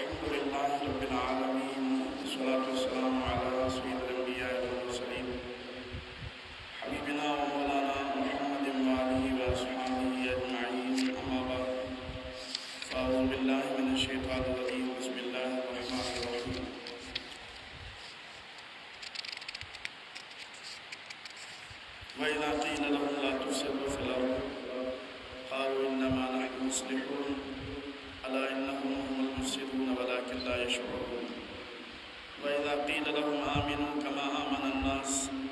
अल्हम्दुलिल्लाहि रब्बिल आलमीन वस्सलातु वस्सलामु अला सय्यिदिल अंबिया'i वल मुरसलीन हबीबिना व मौलाना मुहम्मदिन व आलिहि व अस्हाबिहि अजमईन अम्मा बाद फ़अऊज़ु बिल्लाहि मिनश शैतानिर रजीम बिस्मिल्लाहिर रहमानिर रहीम व इज़ा क़ील लहुम ला तुफ़्सिदू फ़िल अर्ज़ि क़ालू इन्नमा नहनु मुस्लिहून अला इन्नहुम हुमुल मुफ़्सिदून वलाकिन ला यशऊरून व इज़ा क़ील लहुम आमिनू कमा आमनन नास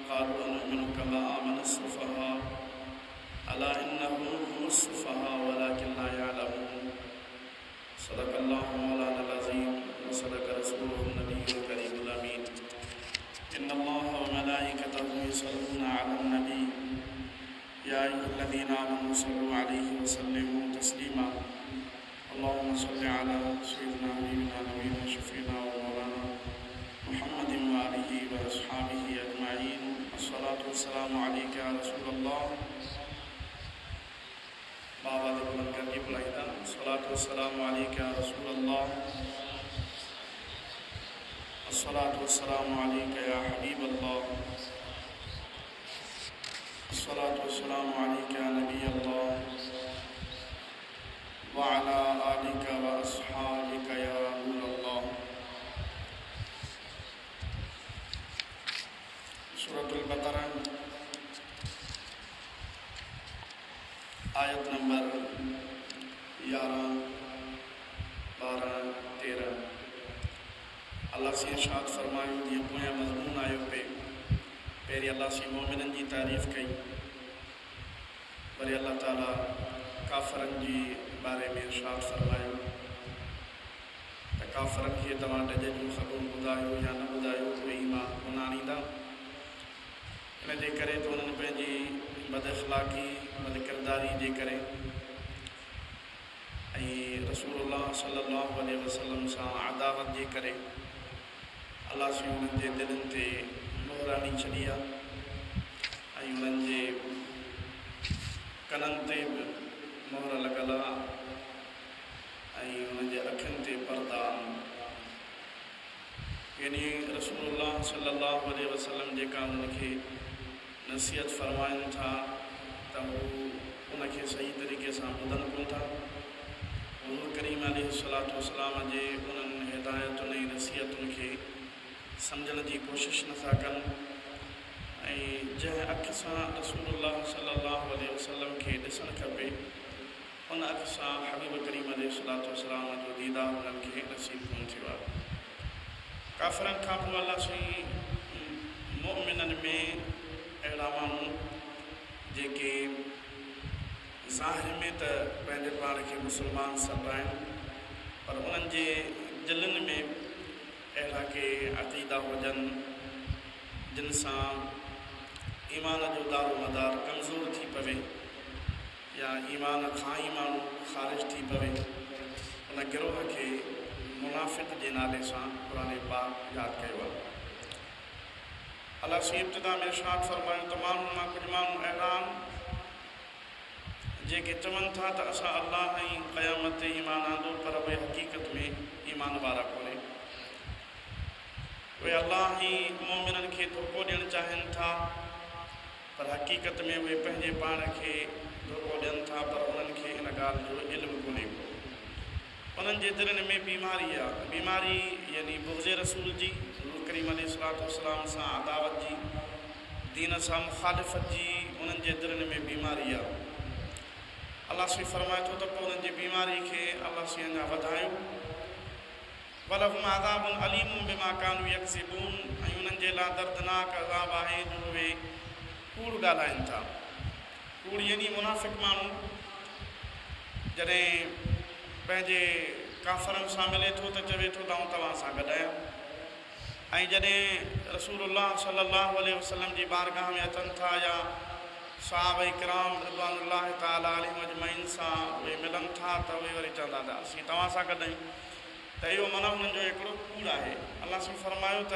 क़ालू अनुमिनु कमा आमनस सुफ़हा अला इन्नहुम हुमुस सुफ़हा वलाकिन ला यअलमून सदक़ल्लाहु मौलानाल अज़ीम व सदक़ रसूलुहुन नबियुल करीमुल अमीन इन्नल्लाहा व मलाइकतहु युसल्लूना अलन नबी या अय्युहल्लज़ीना आमनू सल्लू अलैहि व सल्लिमू तस्लीमा अल्लाहुम्मा सल्लि अला सय्यिदिना हबीबिना नबीना शफ़ीना व मौलाना मुहम्मदिन व आलिहि व अस्हाबिहि अजमईन अस्सलातु वस्सलामु अलैका या रसूलल्लाह बाबा दे बुलंद करके बुलाइदा अस्सलातु वस्सलामु अलैका या रसूलल्लाह अस्सलातु वस्सलामु अलैका या हबीबल्लाह अस्सलातु वस्सलामु अलैका या नबीयल्लाह व अला आलिका व अस्हाबिका या नूरल्लाह। सूरतुल बकरा आयत नंबर 11, 12, 13 अल्लाह से इरशाद फरमायो ये पोयां मज़मून आयो पे पहिरीं अल्लाह से मोमिननि जी तारीफ़ कई वरी अल्लाह ताला काफ़रनि जी बारे में इरशाद फरमायो त काफ़रनि खे तव्हां ॾज जो ख़बर ॿुधायो या न ॿुधायो उहे ईमान कोन आणींदा। इन जे करे त उन्हनि पंहिंजी बद अख़लाक़ी बद किरदारी जे करे ऐं रसूलुल्लाह सल्लल्लाहु अलैहि वसल्लम सां अदावत जे करे अल्लाह से उन्हनि जे दिलनि ते मोहर हणी छॾी आहे ऐं उन्हनि जे कननि ते बि मोहर लॻल आहे ऐं उन्हनि जे अखियुनि ते पर्दा आहिनि। यानी रसूलुल्लाह सल्लल्लाहु अलैहि वसल्लम जेका उन्हनि खे नसीहत फरमाइनि था त हू उनखे सही तरीक़े सां ॿुधनि कोन था। हुज़ूर करीम अलैहिस्सलातु वस्सलाम जे उन्हनि हिदायतुनि ऐं नसीहतुनि खे सम्झण जी कोशिशि नथा कनि ऐं जंहिं अख सां रसूलुल्लाह सल्लल्लाहु अलैहि वसल्लम खे ॾिसणु खपे उन अख सां हबीब करीम अलैहिस्सलातु वस्सलाम जो दीदार उन्हनि खे नसीब कोन थियो आहे। काफ़िरनि खां पोइ अल्लाह साईं मुमिननि में अहिड़ा माण्हू जेके ज़ाहिर में त पंहिंजे पाण खे मुस्लमान सॾु आहिनि पर उन्हनि जे दिलनि में अहिड़ा के अक़ीदा हुजनि जिन सां ईमान जो दारो मदार कमज़ोर थी पवे या ईमान खां ई माण्हू ख़ारिज थी पवे उन गिरोह खे मुनाफ़िक़ जे नाले सां क़ुरान पाक यादि कयो आहे। अल्लाह से इब्तिदा में इरशाद फरमायो त माण्हू मां कुझु माण्हू अहिड़ा आहिनि जेके चवनि था त असां अल्लाह ऐं क़यामत ते ईमान आंदो पर उहे हक़ीक़त में ईमान वारा कोन्हे। उहे अल्लाह ई मोमिननि खे धोखो ॾियणु चाहिनि था पर हक़ीक़त में उहे पंहिंजे पाण खे धोखो ॾियनि था पर उन्हनि खे इन ॻाल्हि जो इल्मु कोन्हे को। उन्हनि जे दिलनि में बीमारी आहे, बीमारी यानी बुग़्ज़े रसूल जी हुज़ूर करीम अलैहिस्सलातु वस्सलाम सां अदावत जी दीन सां मुख़ालिफ़त जी उन्हनि जे दिलनि में बीमारी आहे। अल्लाह से फरमाए थो त पोइ उन्हनि जी बीमारी खे अल्लाह से अञा वधायो वलहुम अज़ाबुन अलीमुन बिमा कानू यक्सिबून ऐं उन्हनि जे लाइ दर्दनाक अज़ाब आहे जो उहे कूड़ ॻाल्हाइनि था। कूड़ यानी मुनाफ़िक़ माण्हू जॾहिं पंहिंजे काफ़रनि सां मिले थो त चवे थो त आउं तव्हां सां गॾु आहियां ऐं जॾहिं रसूलुल्लाह सल्लल्लाहु अलैहि वसल्लम जी बारगाह में अचनि था या सहाबा किराम रिज़वानुल्लाहि ताला अलैहिम अजमईन सां उहे मिलनि था त उहे वरी चवंदा त असीं तव्हां सां गॾु आहियूं त इहो माना हुननि जो हिकिड़ो कूड़ आहे। अल्लाह से फरमायो त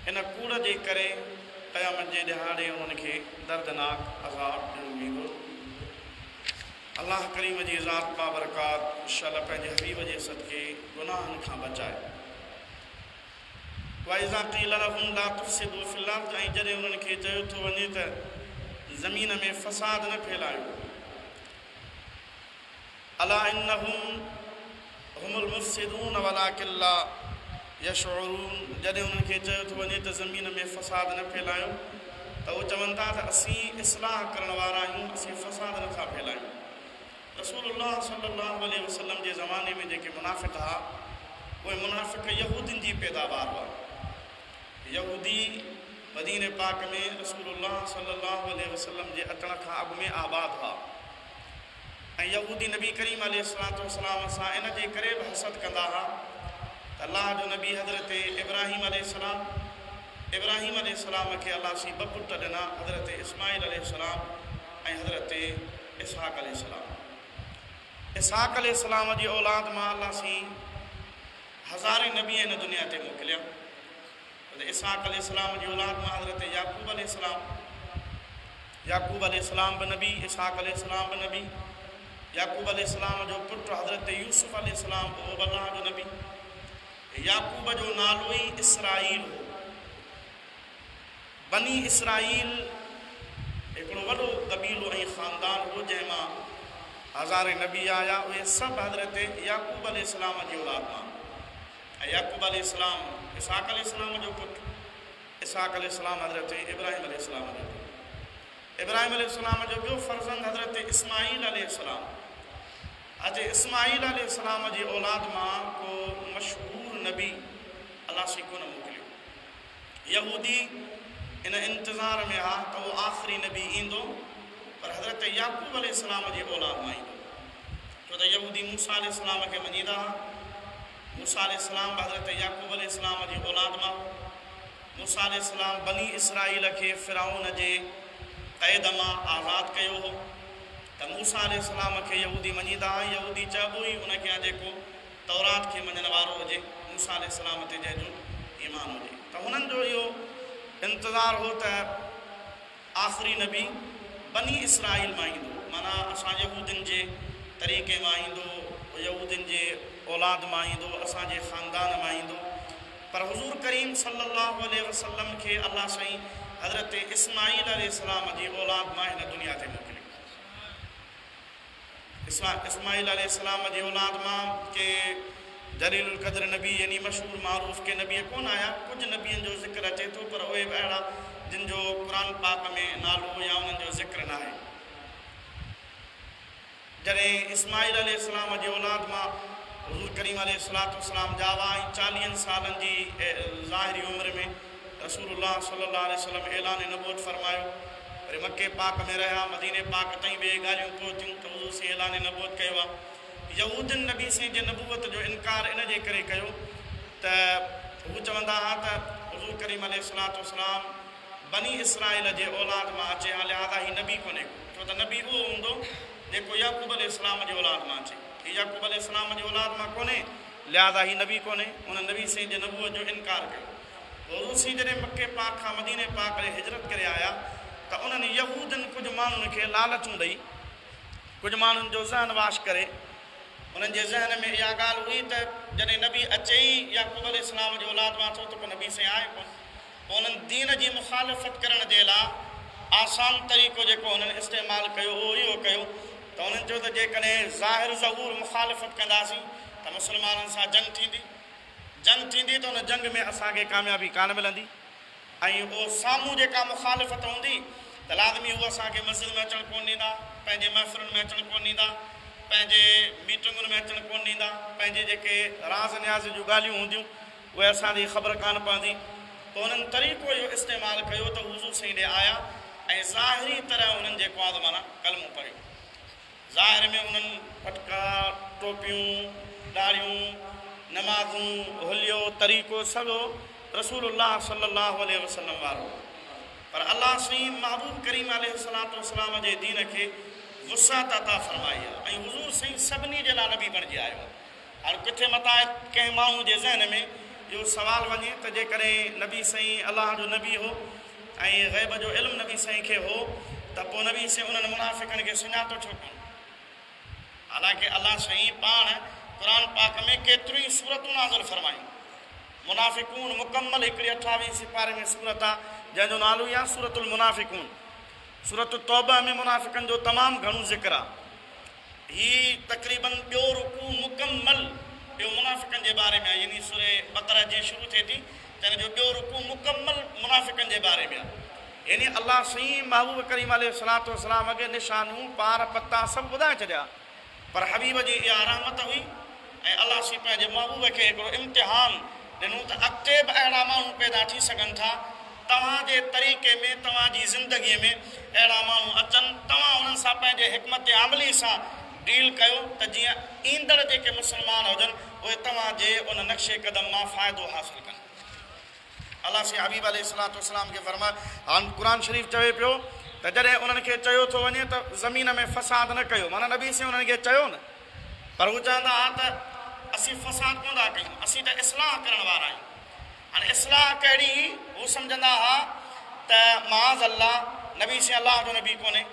इन कूड़ जे करे क़यामत जे ॾिहाड़े उन्हनि खे दर्दनाक अज़ाब ॾिनो वेंदो। अल्लाह करीम जी ज़ात बाबरकात इंशाअल्लाह पंहिंजे हबीब जे सदके गुनाह गुनाहनि खां बचाए। वाइज़ा क़ील लहुम ला तुफ़्सिदू फ़िल अर्ज़, ऐं जॾहिं उन्हनि खे चयो थो वञे त ज़मीन में फ़साद न फैलायो। अला इन्नहुम हुमुल मुफ़्सिदून वलाकिन ला यशऊरून, जॾहिं उन्हनि खे चयो थो वञे त ज़मीन में फ़साद न फैलायो त उहे चवनि था त असीं इस्लाह करण वारा आहियूं, असीं फ़साद नथा फैलायूं। रसूलुल्लाह सल्लल्लाहु अलैहि वसल्लम जे ज़माने में जेके मुनाफ़िक़ हुआ उहे मुनाफ़िक़ यहूदियुनि जी पैदावार हुआ। यहूदी मदीने पाक में रसूलुल्लाह सल्लल्लाहु अलैहि वसल्लम जे अचण खां अॻु में आबाद हुआ ऐं यहूदी नबी करीम अलैहिस्सलातु वस्सलाम सां इन जे करे बि हसद कंदा हुआ त अलाह जो नबी हज़रत इब्राहिम अलैहिस्सलाम खे अलाह सी ॿ पुट ॾिना, हज़रत इस्माइल अलैहिस्सलाम ऐं हज़रत इसहाक़ अलैहिस्सलाम। इसहाक़ अलैहिस्सलाम जी औलाद मां अलाह सी हज़ारे नबी इन दुनिया ते मोकिलिया। इसहाक़ अलैहिस्सलाम जी औलाद मां हज़रत याकूब अलैहिस्सलाम बि नबी, इसहाक़ अलैहिस्सलाम बि नबी। याकूब अलैहिस्सलाम जो पुटु हज़रत यूसुफ अलैहिस्सलाम उहो बि अल्लाह जो नबी। याकूब जो नालो ई इसराईल हो। बनी इसराईल हिकिड़ो वॾो क़बीलो ऐं ख़ानदान हो जंहिंमां हज़ारे नबी आया, उहे सभु हज़रत याकूब अलैहिस्सलाम जी औलाद मां। ऐं याकूब अलैहिस्सलाम इसहाक़ अलैहिस्सलाम जो पुटु, इसहाक़ अलैहिस्सलाम हज़रत इब्राहिम अलैहिस्सलाम जो पुटु। इब्राहिम अलैहिस्सलाम जो ॿियो फ़र्ज़ंद हज़रत इस्माईल अलैहिस्सलाम। अॼु इस्माईल अलैहिस्सलाम जी औलाद मां को मशहूरु नबी अलाह सी कोन मोकिलियो। यहूदी इन इंतज़ार में हा त उहो आख़िरी नबी ईंदो, पर हज़रत याकूब अलैहिस्सलाम जी औलाद मां ईंदो, छो त यहूदी मूसा अलैहिस्सलाम खे मञींदा हुआ। मूसा अलैहिस्सलाम हज़रत याकूब अलैहिस्सलाम जी औलाद मां। मूसा अलैहिस्सलाम बनी इसराईल खे फ़िरऔन जे क़ैद मां आज़ादु कयो हो त मूसा अलैहिस्सलाम खे यहूदी मञींदा हुआ। यहूदी चइबो ई उनखे जेको तौरात खे मञण वारो हुजे, मूसा अलैहिस्सलाम ते जंहिंजो ईमान हुजे। त हुननि जो इहो इंतज़ारु हो त आख़िरी नबी बनी इसराईल मां ईंदो, माना असां यहूदियुनि जे तरीक़े मां ईंदो, यहूदियुनि जे औलाद मां ईंदो, असांजे ख़ानदान मां ईंदो। पर हुज़ूर करीम सल्लल्लाहु अलैहि वसल्लम खे अल्लाह साईं हज़रत इस्माईल अलैहिस्सलाम जी औलाद मां हिन दुनिया ते मोकिलियो। इस्माईल अलैहिस्सलाम जी औलाद मां के जलीलुल क़द्र नबी यानी मशहूरु मारूफ़ के नबी कोन आया। कुझु नबियनि जो ज़िक्र अचे थो, पर उहे बि अहिड़ा जिन जो क़ुर पाक में नालो या उन्हनि जो ज़िक्र न आहे। जॾहिं इस्माईल अलैहिस्सलाम जी औलाद मां हुज़ूर करीम अलैहिस्सलातु वस्सलाम जावा ऐं 40 सालनि जी ज़ाहिरी उमिरि में रसूलुल्लाह सल्लल्लाहु अलैहि वसल्लम ऐलान नबूवत फरमायो। वरी मके पाक में रहिया, मदीने पाक ताईं बि ॻाल्हियूं पहुतियूं त हुज़ूर से ऐलान नबूवत कयो आहे। यहूदियुनि नबी से जे नबूवत जो इनकार इन जे करे कयो त हू चवंदा हुआ त हुज़ूर करीम अलैहिस्सलातु वस्सलाम बनी इसराईल जे औलाद मां अचे हा, लिहाज़ा ही नबी कोन्हे, छो त नबी उहो हूंदो जेको याकूब अलैहिस्सलाम जी औलाद मां अचे। हीउ याकूब अलैहिस्सलाम जी औलाद मां कोन्हे, लिहाज़ा ही नबी कोन्हे। उन नबी से जे नबूवत जो इनकार कयो। हुज़ूर सी जॾहिं मके पाक खां मदीने पाक ॾे हिजरत करे आया त उन्हनि यहूदियुनि कुझु माण्हुनि खे लालचूं ॾेई, कुझु माण्हुनि जो ज़हन वाश करे उन्हनि जे ज़हन में इहा ॻाल्हि हुई त जॾहिं नबी अचे ई याकूब अलैहिस्सलाम जी औलाद मां थो त पोइ नबी से आहे कोन। पोइ उन्हनि दीन जी मुखालिफ़त करण जे लाइ आसान तरीक़ो जेको हुननि इस्तेमालु कयो उहो इहो कयो त उन्हनि चयो त जेकॾहिं ज़ाहिर ज़हूर मुखालिफ़त कंदासीं त मुस्लमाननि सां जंग थींदी त उन जंग में असांखे कामयाबी कान मिलंदी। ऐं उहो साम्हूं जेका मुखालिफ़त हूंदी त लाज़मी उहो असांखे मस्जिद में अचणु कोन ॾींदा, पंहिंजे महफ़िलुनि में अचणु कोन ॾींदा, पंहिंजे मीटिंगुनि में अचणु कोन ॾींदा, पंहिंजे जेके राज़ न्याज़ जूं ॻाल्हियूं हूंदियूं उहे असांजी ख़बर कान पवंदी। पोइ उन्हनि तरीक़ो इहो इस्तेमालु कयो त हुज़ूर साईं ॾे आया ऐं ज़ाहिरी तरह उन्हनि जेको आहे माना कलमो पढ़ियो। ज़ाहिर में उन्हनि फटका, टोपियूं, ॾाढ़ियूं, नमाज़ूं, हुलियो, तरीक़ो सभु रसूलुल्लाह सल्लल्लाहु अलैहि वसल्लम वारो। पर अल्लाह साईं महबूब करीम अलैहिस्सलातु वस्सलाम जे दीन खे वुसात अता फरमाई आहे ऐं हुज़ूर साईं सभिनी जे लाइ नबी बणिजी आयो आहे। हाणे किथे मथां कंहिं माण्हू जे ज़हन में इहो सुवालु वञे त जेकॾहिं नबी साईं अलाह जो नबी हो ऐं ग़ैब जो इल्मु नबी साईं खे हो त पोइ नबी साईं उन्हनि मुनाफ़िक़नि खे सुञातो छो कोन? हालांकि अलाह साईं पाण क़ुरान पाक में केतिरियूं सूरतूं नाज़िल फरमायूं। मुनाफ़िकून मुकम्मल हिकिड़ी 28 सिपारे में सूरत आहे जंहिंजो नालो ई आहे सूरतुल मुनाफ़िकून। सूरत तौबा में मुनाफ़िकनि जो तमामु घणो ज़िक्र आहे। ही तक़रीबन ॿियो रुकू मुकम्मल ॿियो मुनाफ़िकनि जे बारे में आहे, यानी सूरे बक़रा जीअं शुरू थिए थी त हिन जो ॿियो रुकू मुकम्मल मुनाफ़िकनि जे बारे में आहे। यानी अल्लाह साईं महबूब करीम अलैहिस्सलातु वस्सलाम अॻे निशानियूं पार पता सभु ॿुधाए छॾिया, पर हबीब जी इहा रहमत हुई ऐं अल्लाह साईं पंहिंजे महबूब खे हिकिड़ो इम्तिहान ॾिनो त अॻिते बि अहिड़ा माण्हू पैदा थी सघनि था तव्हांजे तरीक़े में, तव्हांजी ज़िंदगीअ में अहिड़ा माण्हू अचनि, तव्हां उन्हनि सां पंहिंजे हिकमत अमली सां डील कयो त जीअं ईंदड़ जेके मुस्लमान हुजनि उहे तव्हांजे उन नक्शे क़दम मां फ़ाइदो हासिलु कनि। अल्लाह से हबीब अलैहिस्सलातु वस्सलाम खे फरमाए, हाणे क़ुरान शरीफ़ चवे पियो त जॾहिं उन्हनि खे चयो थो वञे त ज़मीन में फ़साद न कयो, माना नबी से उन्हनि खे चयो न, पर हू चवंदा हुआ त असीं फ़साद कोन था कयूं, असीं त इस्लाह करण वारा आहियूं। हाणे इस्लाह कहिड़ी, हू सम्झंदा हुआ त माज़ अल्लाह नबी से अलाह जो नबी कोन्हे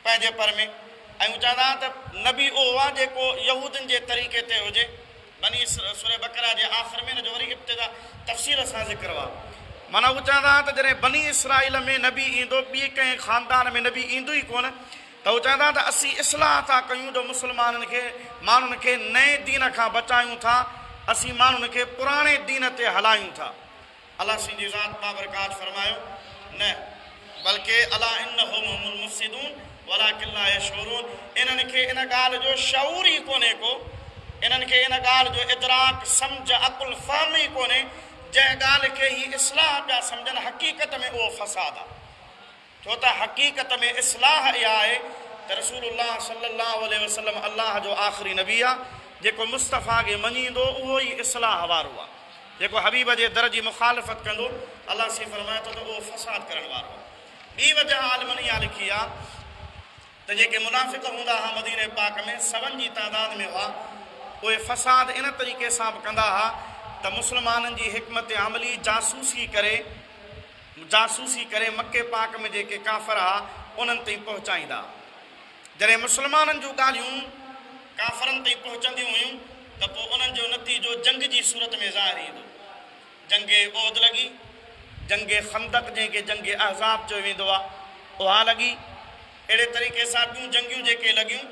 पंहिंजे पर में, ऐं हू चवंदा त नबी उहो आहे जेको यहूदनि जे तरीक़े ते हुजे। बनी सूरे बकरा जे आख़िर में हिन जो वरी इब्तिदा तफ़सील सां ज़िक्र आहे। माना हू चवंदा त जॾहिं बनी इसराइल में नबी ईंदो, ॿी कंहिं ख़ानदान में नबी ईंदो ई कोन, त हू चवंदा त असीं इस्लाह था कयूं जो मुस्लमाननि खे, माण्हुनि खे नए दीन खां बचायूं था, असीं माण्हुनि खे पुराणे दीन ते हलायूं था। अलाह सिंह जी ज़ात बाबरकात फरमायो न, बल्कि अला इन्नहुम हुमुल मुफ़्सिदून वलाकिन ला यशऊरून। इन्हनि खे इन ॻाल्हि जो शऊर ई कोन्हे को, इन्हनि खे इन ॻाल्हि जो इदराक सम्झ अकुल फ़हम ई कोन्हे, जंहिं ॻाल्हि खे ही इस्लाह पिया सम्झनि हक़ीक़त में उहो फ़साद आहे। छो त हक़ीक़त में इस्लाह इहा आहे त रसूलुल्लाह सल्लल्लाहु अलैहि वसल्लम अल्लाह जो आख़िरी नबी आहे, जेको मुस्तफ़ा खे मञींदो उहो ई इस्लाह वारो आहे, जेको हबीब जे दर जी मुखालिफ़त कंदो अल्लाह से फरमाए थो त उहो फ़साद करण वारो आहे। ॿी वजह आलिमनि इहा लिखी आहे त जेके मुनाफ़िक़ हूंदा हुआ मदीने पाक में 7 जी तादाद में हुआ, उहे फ़साद इन तरीक़े सां बि कंदा हुआ त मुस्लमाननि जी हिकमत अमली जासूसी करे मके पाक में जेके काफ़िर हुआ उन्हनि ताईं पहुचाईंदा। जॾहिं मुस्लमाननि जूं ॻाल्हियूं काफ़िरनि ताईं पहुचंदियूं हुयूं त पोइ उन्हनि जो नतीजो जंग जी सूरत में ज़ाहिर ईंदो। जंगे ओद लॻी, जंगे खंदक जंहिंखे जंगे अहज़ाब चयो वेंदो आहे, उहा लॻी। अहिड़े तरीक़े सां ॿियूं जंगियूं जेके लॻियूं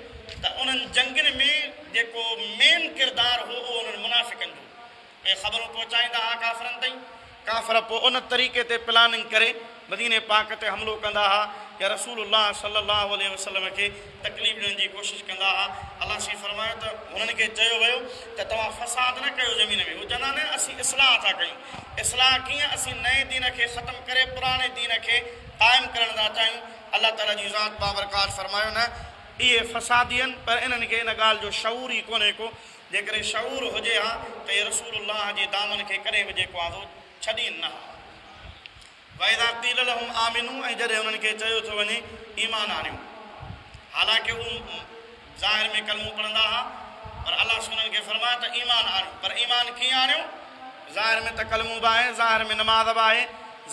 त उन्हनि जंगुनि में जेको मेन किरदारु हो उहो उन्हनि मुनाफ़िकनि जो, उहे ख़बरूं पहुचाईंदा हुआ काफ़िरनि ताईं। काफ़िर पोइ उन तरीक़े ते प्लानिंग करे मदीने पाक ते हमिलो कंदा हुआ या रसूलुल्लाह सल्लल्लाहु अलैहि वसल्लम खे तकलीफ़ ॾियण जी कोशिशि कंदा हुआ। अल्लाह से फरमायो त हुननि खे चयो वियो त तव्हां फ़साद न कयो ज़मीन में। हू चवंदा न असीं इस्लाह था कयूं। इस्लाह कीअं? असीं नए दीन खे ख़तमु करे पुराणे दीन खे क़ाइमु करण था चाहियूं। अल्लाह ताला जी ज़ात बाबरकात फरमायो न, इहे फ़सादी आहिनि, पर इन्हनि खे इन ॻाल्हि जो शऊर ई कोन्हे को। जेकॾहिं शऊर हुजे हा त इहे रसूलुल्लाह जे दामन खे कॾहिं बि जेको आहे छॾीनि न हा। वाइदा क़ील लहुम आमिनू, ऐं जॾहिं उन्हनि खे चयो थो वञे ईमान आणियो, हालांकि हू ज़ाहिर में कलमो पढ़ंदा हुआ, पर अलाह उन्हनि खे फरमायो त ईमान आणियो। पर ईमान कीअं आणियो? ज़ाहिर में त कलमो बि आहे, ज़ाहिर में नमाज़ बि आहे,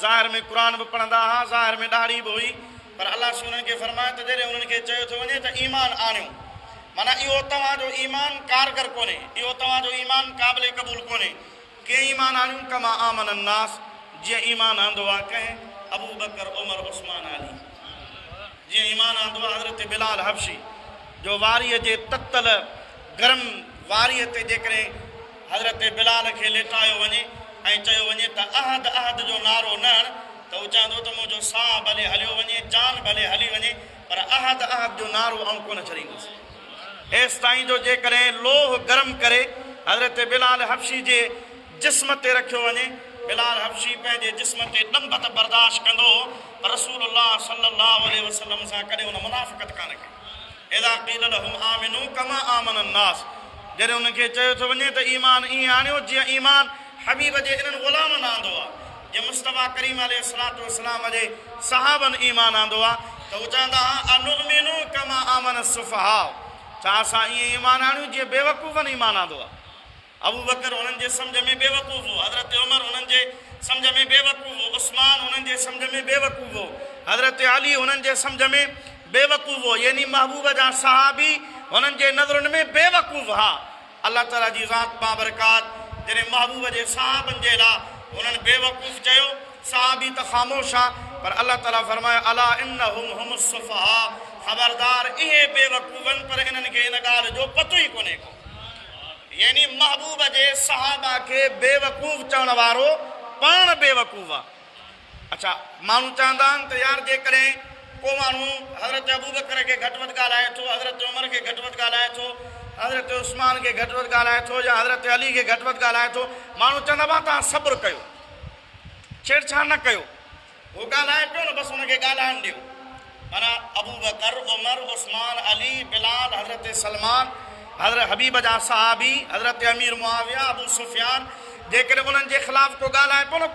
ज़ाहिर में क़ुरान बि पढ़ंदा हुआ, ज़ाहिर में ॾाढ़ी बि हुई, पर अलाह उन्हनि खे फरमायो त जॾहिं उन्हनि खे चयो थो वञे त ईमान आणियो, माना इहो तव्हांजो ईमान कारगर कोन्हे, इहो तव्हांजो ईमान क़ाबिल क़बूल कोन्हे। कंहिं ईमान आणियूं? कमा आमन अन्नास, जीअं ईमान आंदो आहे कंहिं अबू बकर उमर उस्मान अली, जीअं ईमान आंदो आहे हज़रत बिलाल हबशी जो वारीअ जे ततल गरम वारीअ ते जेकॾहिं हज़रत बिलाल खे लेटायो वञे ऐं चयो वञे त अहद अहद जो नारो न हण, त हू चवंदो त मुंहिंजो साह भले हलियो वञे, जान भले हली वञे, पर अहद अहद जो नारो आउं कोन छॾींदुसि। एसि ताईं जो जेकॾहिं लोह गरम करे हज़रत बिलाल हबशी जे जिस्म ते रखियो वञे, बिलाल हबशी पंहिंजे जिस्म ते ॾंभत बर्दाश्त कंदो, पर रसूलुल्लाह सल्लल्लाहु अलैहि वसल्लम सां कॾहिं हुन मुनाफ़िक़त कान कई। इज़ा क़ील लहुम आमिनू कमा आमन अन्नास, जॾहिं हुनखे चयो थो वञे त ईमान ईअं आणियो जीअं ईमान हबीब जे इन्हनि ग़ुलामनि आंदो आहे, जीअं मुस्तफ़ा करीम अलैहिस्सलातु वस्सलाम जे सहाबनि ईमान आंदो आहे, त हू चवंदा हुआ अनुमिनु कमा आमन सुफ़हा, छा असां ईअं ईमान आणियूं जीअं बेवकूफ़नि ईमान आंदो आहे। अबू बकर हुननि जे सम्झ में बेवकूफ़ हो, हज़रत उमर हुननि जे सम्झ में बेवकूफ़ हो, उस्मान हुननि जे सम्झ में बेवकूफ़ हो, हज़रत अली हुननि जे सम्झ में बेवकूफ़ हो, यानी महबूब जा सहाबी हुननि जे नज़रुनि में बेवकूफ़ हा। अल्लाह ताला जी ज़ात बाबरकात जॾहिं महबूब जे सहाबनि जे लाइ उन्हनि बेवकूफ़ चयो, सहाबी त ख़ामोश आहे, पर अल्लाह ताला फरमायो अला इन्नहुम हुमुस सुफ़हा, ख़बरदार इहे बेवकूफ़नि, पर इन्हनि खे इन ॻाल्हि जो पतो ई कोन्हे को। यानी महबूब जे सहाबा खे बेवकूफ़ चवण वारो पाण बेवकूफ़ आहे। अच्छा, माण्हू चवंदा आहिनि त यार जेकॾहिं को माण्हू हज़रत अबू बकर खे घटि वधि ॻाल्हाए थो, हज़रत उमर खे घटि वधि ॻाल्हाए थो, हज़रत उस्मान खे घटि वधि ॻाल्हाए थो, या हज़रत अली खे घटि वधि ॻाल्हाए थो, माण्हू चवंदा भाउ तव्हां सब्र कयो, छेड़छाड़ न कयो, उहो ॻाल्हाए पियो न, बसि हुनखे ॻाल्हाइणु ॾियो। माना अबू बकर, उमर, उस्मान, अली, बिलाल, हज़रत सलमान, हज़रत हबीब जा सहाबी, हज़रत अमीर मुआविया, अबू सुफियान, जेकॾहिं उन्हनि जे ख़िलाफ़ को ॻाल्हाए पियो न,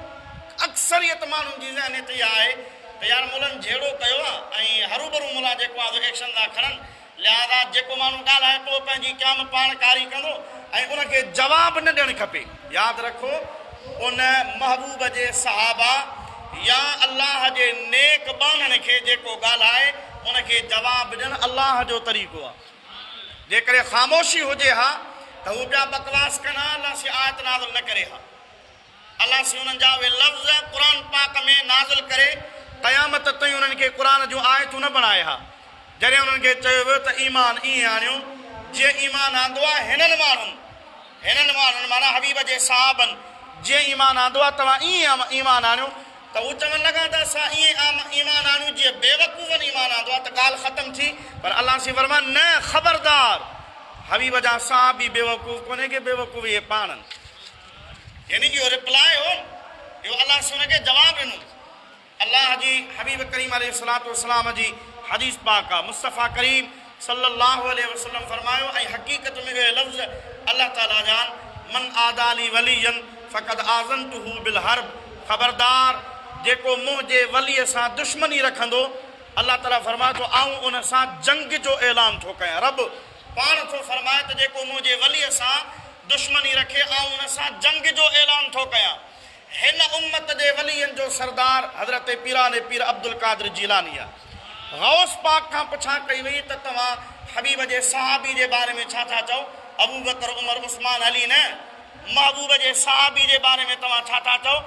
अक्सरियत माण्हुनि जी ज़हन ते इहा आहे त यार मुलनि जहिड़ो कयो आहे ऐं हरूभरू मुला जेको आहे एक्शन था खणनि, लिहाज़ा जेको माण्हू ॻाल्हाए पियो पंहिंजी क़याम पाण कारी कंदो ऐं उनखे जवाबु न ॾियणु खपे। यादि रखो, उन महबूब जे सहाबा या अल्लाह जे नेक बाननि खे जेको ॻाल्हाए उनखे जवाबु ॾियणु अल्लाह जो तरीक़ो आहे। जेकॾहिं ख़ामोशी हुजे हा त हू ॿिया बकवास कनि हा, अलाह सी आयत नाज़िल न करे हा, अलाह सी हुननि जा उहे लफ़्ज़ क़ुर पाक में नाज़िल करे क़यामत ताईं उन्हनि खे क़ुर जूं आयतूं न बणाए हा। जॾहिं उन्हनि खे चयो वियो त ईमान ईअं आणियो जीअं ईमान आंदो आहे हिननि माण्हुनि माना हबीब जे सहाबनि, जीअं ईमान आंदो आहे तव्हां ईअं ईमान आणियो, त हू चवनि लॻा त असां ईअं ईमान आणियूं जीअं बेवकूफ़नि ईमान आंदो आहे, त ॻाल्हि ख़तमु थी। पर अलाह सी फरमान न, ख़बरदार हबीब जा सहाबी बेवकूफ़ कोन्हे के बेवकूफ़ इहे पाण। यानी इहो रिप्लाई हो, इहो अलाह से हुनखे जवाबु ॾिनो। अल्लाह जी हबीब करीम अलैहिस्सलातु वस्सलाम जी हदीस पाक आहे, मुस्तफ़ा करीम सल्लल्लाहु अलैहि वसल्लम फरमायो ऐं हक़ीक़त में इहे लफ़्ज़ अल्लाह ताला जा मन आदाली वलियन फ़क़द आज़नतुहु बिल हर्ब, ख़बरदार जेको मुंहिंजे वलीअ सां दुश्मनी रखंदो, अल्लाह ताला फरमाए थो आऊं उन सां जंग जो ऐलान थो कयां। रब पाण थो फरमाए त जेको मुंहिंजे वलीअ सां दुश्मनी रखे आऊं उन सां जंग जो ऐलान थो कयां। हिन उम्मत जे वलीअनि जो सरदार हज़रत पीराने पीर अब्दुल कादिर जीलानी आहे। गौस पाक खां पुछा कई वई त तव्हां हबीब जे सहाबी जे बारे में छा था चओ? अबू बकर, उमर, उस्मान, अली न, महबूब जे सहाबी जे बारे में तव्हां छा था चओ?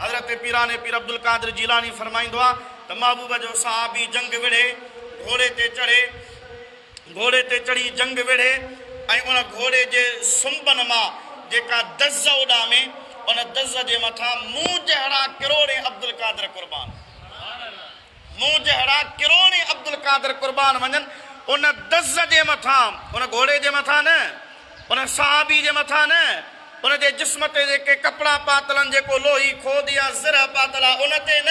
हज़रत पीराने पीर अब्दुल कादिर जीलानी फरमाईंदो आहे त महबूब जो सहाबी जंग विढ़े, घोड़े ते चढ़ी जंग विढ़े ऐं उन घोड़े जे सुंबनि मां जेका दज़ उॾामे, उन दज़ जे मथां मूं जहिड़ा किरोड़े अब्दुल कादिर क़ुर्बान, मूं जहिड़ा किरोड़े अब्दुल कादिर क़ुर्बान वञनि उन दज़ जे मथां, उन घोड़े जे मथां न, उन सहाबी जे मथां न, उन जे जिस्म ते जेके कपिड़ा पातल आहिनि, जेको लोही खोद या ज़र पातल आहे उन ते न,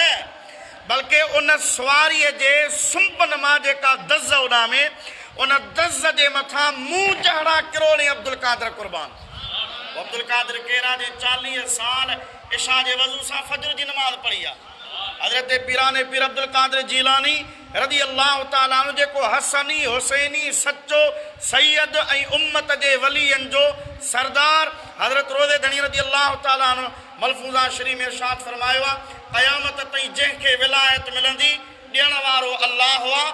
बल्कि उन सुवारीअ जे सुंबनि मां जेका दज़ उॾामे उन दज़ जे मथां मूं जहिड़ा किरोड़े अब्दुल कादिर क़ुर्बान। अब्दुल कादिर केरा जे 40 साल इशा जे वज़ू सां फजर जी नमाज़ पढ़ी आहे। हज़रत पीराने पीर अब्दुल कादिर जीलानी रज़ी अल्लाह ताला अन्हु जेको हसनी हुसैनी सचो सैयद ऐं उम्मत जे वलीअनि जो सरदार हज़रत रोज़े धणी रज़ी अल्लाह ताला अन्हु मलफूज़ा शरीफ़ में इरशाद फरमायो आहे क़यामत ताईं जंहिंखे विलायत मिलंदी ॾियण वारो अल्लाह हुआ,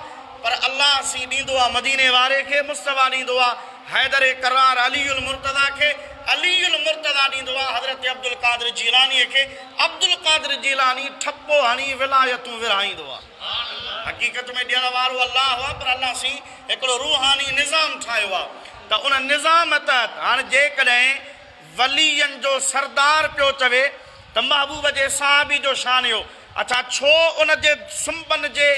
पर अल्लाह सी ॾींदो आहे मदीने वारे खे, मुस्तफ़ा ॾींदो आहे हैदर करार अलीउल मुर्तज़ा खे, अलीउल मुर्तज़ा ॾींदो आहे हज़रत अब्दुल कादिर जीलानीअ खे, अब्दुल कादिर जीलानी ठपो हणी विलायतूं विरहाईंदो आहे। हक़ीक़त में ॾियण वारो अल्लाह हुआ, पर अल्लाह सी हिकिड़ो रूहानी निज़ाम ठाहियो आहे त उन निज़ाम तहत हाणे जेकॾहिं वलीअनि जो सरदार पियो चवे त महबूब जे सहाबी जो शान हुयो, अच्छा छो उन जे सुंबनि जे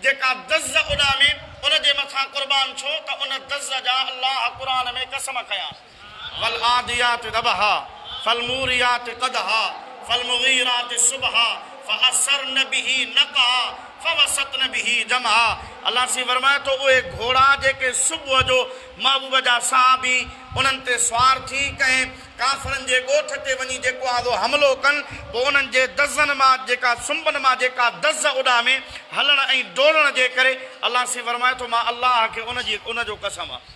जेका दज़ उॾामे उन जे मथां क़ुर्बान छो? त उन दज़ जा अल्लाह क़ुरान में कसम खयां, वल आदियात दबहा फल मूरियात क़दहा फल मुगीरात सुबहा फअसरन बिही नक़हा फवसतन बिही जमहा। अल्लाह सी फरमाए तो उहे घोड़ा जेके सुबुह जो महबूब जा सहाबी उन्हनि ते सवार थी कंहिं काफ़रनि जे ॻोठ ते वञी जेको आहे हमिलो कनि, पोइ उन्हनि जे दज़नि मां जेका सुंबनि मां जेका दज़ उॾामे हलण ऐं डोड़ण जे करे अल्लाह सी फरमाए थो मां अल्लाह खे उनजो कसम आहे।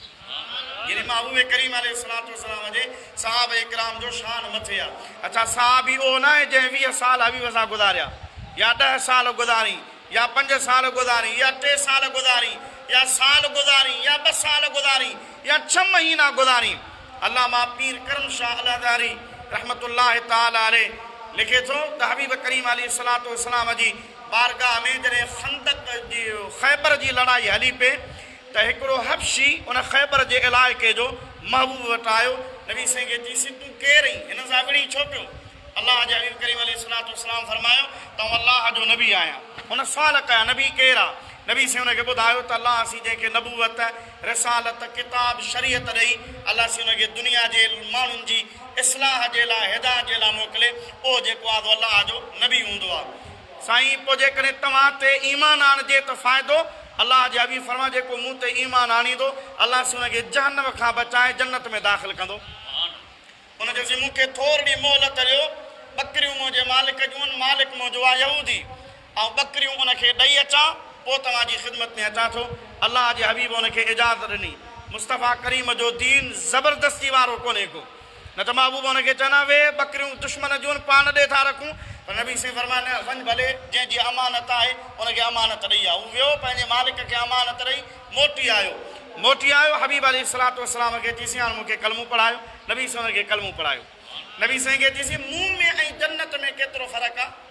यानी महबूब करीम अलैहिस्सलातु वस्सलाम जे सहाबा इकराम जो शान मथे आहे। अच्छा सहाबी उहो न आहे जंहिं 20 साल हबीब सां गुज़ारिया या 10 साल गुज़ारी या 5 साल गुज़ारी या 3 साल गुज़ारी या साल गुज़ारी या 2 साल गुज़ारी या 6 महीना गुज़ारी, अल्लामा पीर करम शाह अलादारी रहमतुल्लाह ताला अलैह लिखे थो त हबीब करीम अलैहिस्सलातु वस्सलाम जी बारगाह में जॾहिं खंदक जी ख़ैबर जी लड़ाई हली पे त हिकिड़ो हबशी उन ख़ैबर जे इलाइक़े जो महबूब वटि आयो। नबी साईं खे चईसीं तूं केरु आहीं, हिन सां विड़ी छो पियो? अल्लाह जे हबीब करीम अलैहिस्सलातु वस्सलाम फरमायो त अल्लाह जो नबी आहियां। हुन सुवाल कया नबी केरु आहे? नबी साईं हुनखे ॿुधायो त अल्लाह सी जंहिंखे नबूवत रिसालत किताब शरीयत ॾेई अल्लाह सी हुनखे दुनिया जे माण्हुनि जी इस्लाह जे लाइ हिदायत जे लाइ मोकिले, उहो जेको आहे अल्लाह जो नबी हूंदो आहे। साईं पोइ जेकॾहिं तव्हां ते ईमान आणिजे त फ़ाइदो, अल्लाह जे हबीब फरमा जेको मूं ते ईमान आणींदो अल्लाह सी हुनखे जहन्नम खां बचाए जन्नत में दाख़िल कंदो। हुन चयोसीं मूंखे थोरी मोहलत ॾियो, ॿकरियूं मुंहिंजे मालिक जूं आहिनि, मालिक मुंहिंजो आहे यहूदी, ऐं ॿकरियूं उनखे ॾेई अचां पोइ तव्हांजी ख़िदमत में अचां थो। अल्लाह जे हबीब हुनखे इजाज़त ॾिनी। मुस्तफ़ा करीम जो दीन ज़बरदस्ती वारो कोन्हे को, न त महबूब हुनखे चवंदा वे ॿकरियूं दुश्मन जूं पाण ॾे था रखूं, पर नबी साईं फरमाए वञ भले जंहिंजी अमानत आहे उनखे अमानत ॾेई आहे। हू वियो पंहिंजे मालिक खे अमानत ॾेई मोटी आयो। हबीब अलैहिस्सलातु वस्सलाम खे चईसीं हाणे मूंखे कलमो पढ़ायो। नबी साईं हुनखे कलमो पढ़ायो। नबी साईं खे चईसीं मूं में ऐं जन्नत में केतिरो फ़र्क़ु आहे?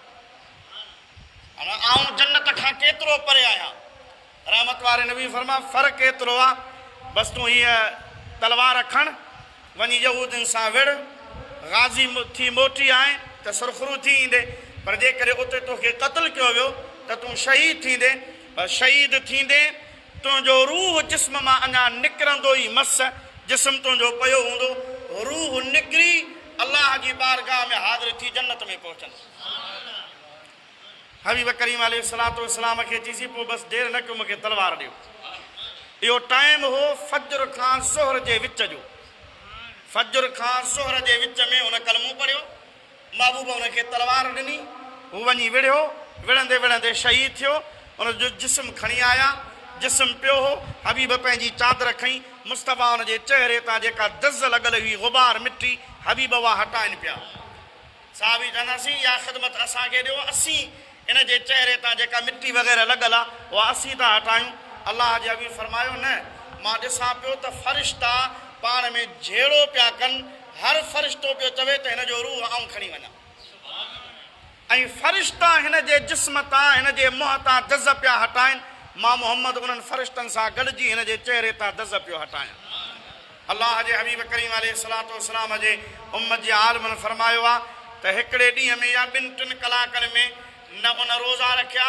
आउं जन्नत खां केतिरो परे आहियां? रहमत वारे नबी फरमा फ़र्क़ु एतिरो आहे, बसि तूं हीअ तलवार खण, वञी यहूदियुनि सां विड़, गाज़ी थी मोटी आए त सुरखरू थी ईंदे, पर जेकॾहिं उते तोखे क़त्ल कयो वियो त तूं शहीद थींदे। पर शहीद थींदे तुंहिंजो रूह जिस्म मां अञा निकिरंदो ई मस, जिस्म तुंहिंजो पियो हूंदो, रूह निकिरी अल्लाह जी बारगाह में हाज़िर थी जन्नत में पहुचंदो। हबीब करीम अलैहिस्सलातु वस्सलाम खे चईसीं पोइ बसि देरि न कयो, मूंखे तलवार ॾियो। इहो टाइम हो फज्र खां ज़ोहर जे विच जो। फज्र खां ज़ोहर जे विच में हुन कलमो पढ़ियो। महबूब हुनखे तलवार ॾिनी, हू वञी विढ़ियो, विढ़ंदे विढ़ंदे शहीद थियो। हुनजो जिस्म खणी आया, जिस्म पियो हो। हबीब पंहिंजी चादर खईं, मुस्तफ़ा हुनजे चहिरे तां जेका दज़ लॻल हुई गुबार मिटी हबीब उहा हटाइनि पिया। साहबी चवंदासीं इहा ख़िदमत असांखे ॾियो, असीं इन जे चहिरे तां जेका मिटी वग़ैरह लॻल आहे उहा असीं था हटायूं। अल्लाह जे हबीब फरमायो न, मां ॾिसां पियो त फ़रिश्ता पाण में जहिड़ो पिया कनि, हर फ़रिश्तो पियो चवे त हिन जो रूह आऊं खणी वञा, ऐं फ़रिश्ता हिन जे जिस्म तां हिन जे मुंहं तां दज़ पिया हटाइनि। मां मोहम्मद उन्हनि फ़रिश्तनि सां गॾिजी हिन जे चहिरे तां दज़ पियो हटायां। अल्लाह जे हबीब करीम अलैहिस्सलातु वस्सलाम जे उम्मत जे आलमनि फरमायो आहे त हिकिड़े ॾींहं में या ॿिनि टिनि कलाकनि में न उन रोज़ा रखिया,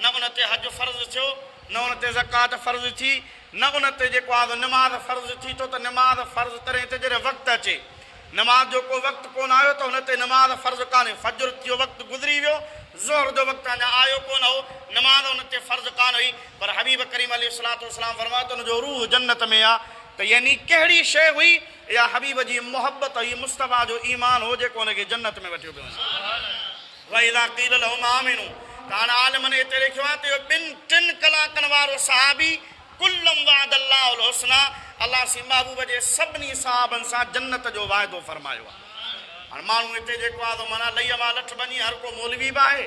न उन ते हज फ़र्ज़ु थियो, न उन ते ज़कात फ़र्ज़ु थी, न उन ते जेको आहे नमाज़ फ़र्ज़ु थी थो। त नमाज़ फ़र्ज़ु तॾहिं ते जॾहिं वक़्तु अचे, नमाज़ जो को वक़्तु कोन आयो त हुन ते नमाज़ फ़र्ज़ु कान्हे। फज्र जो वक़्तु गुज़री वियो, ज़ोहर जो वक़्तु अञा आयो कोन हो, नमाज़ हुन ते फ़र्ज़ु कान हुई, पर हबीब करीम अलैहिस्सलातु वस्सलाम फरमायो त हुनजो रूह जन्नत में आहे। त यानी कहिड़ी शइ हुई? इहा हबीब जी मोहबत हुई, मुस्तफ़ा जो ईमान हो जेको हुनखे जन्नत में वठियो पियो वञे। वइज़ा क़ील लहुम आमिनू, त हाणे आलिमनि हिते लिखियो आहे त इहो ॿिनि टिनि कलाकनि वारो सहाबी कुल्लम वअदल्लाहुल हुस्ना, अल्लाह सी महबूब जे सभिनी सहाबनि सां जन्नत जो वाइदो फरमायो आहे। हाणे माण्हू हिते जेको आहे माना लईअ मां लठ वञी, हर को मौलवी बि आहे,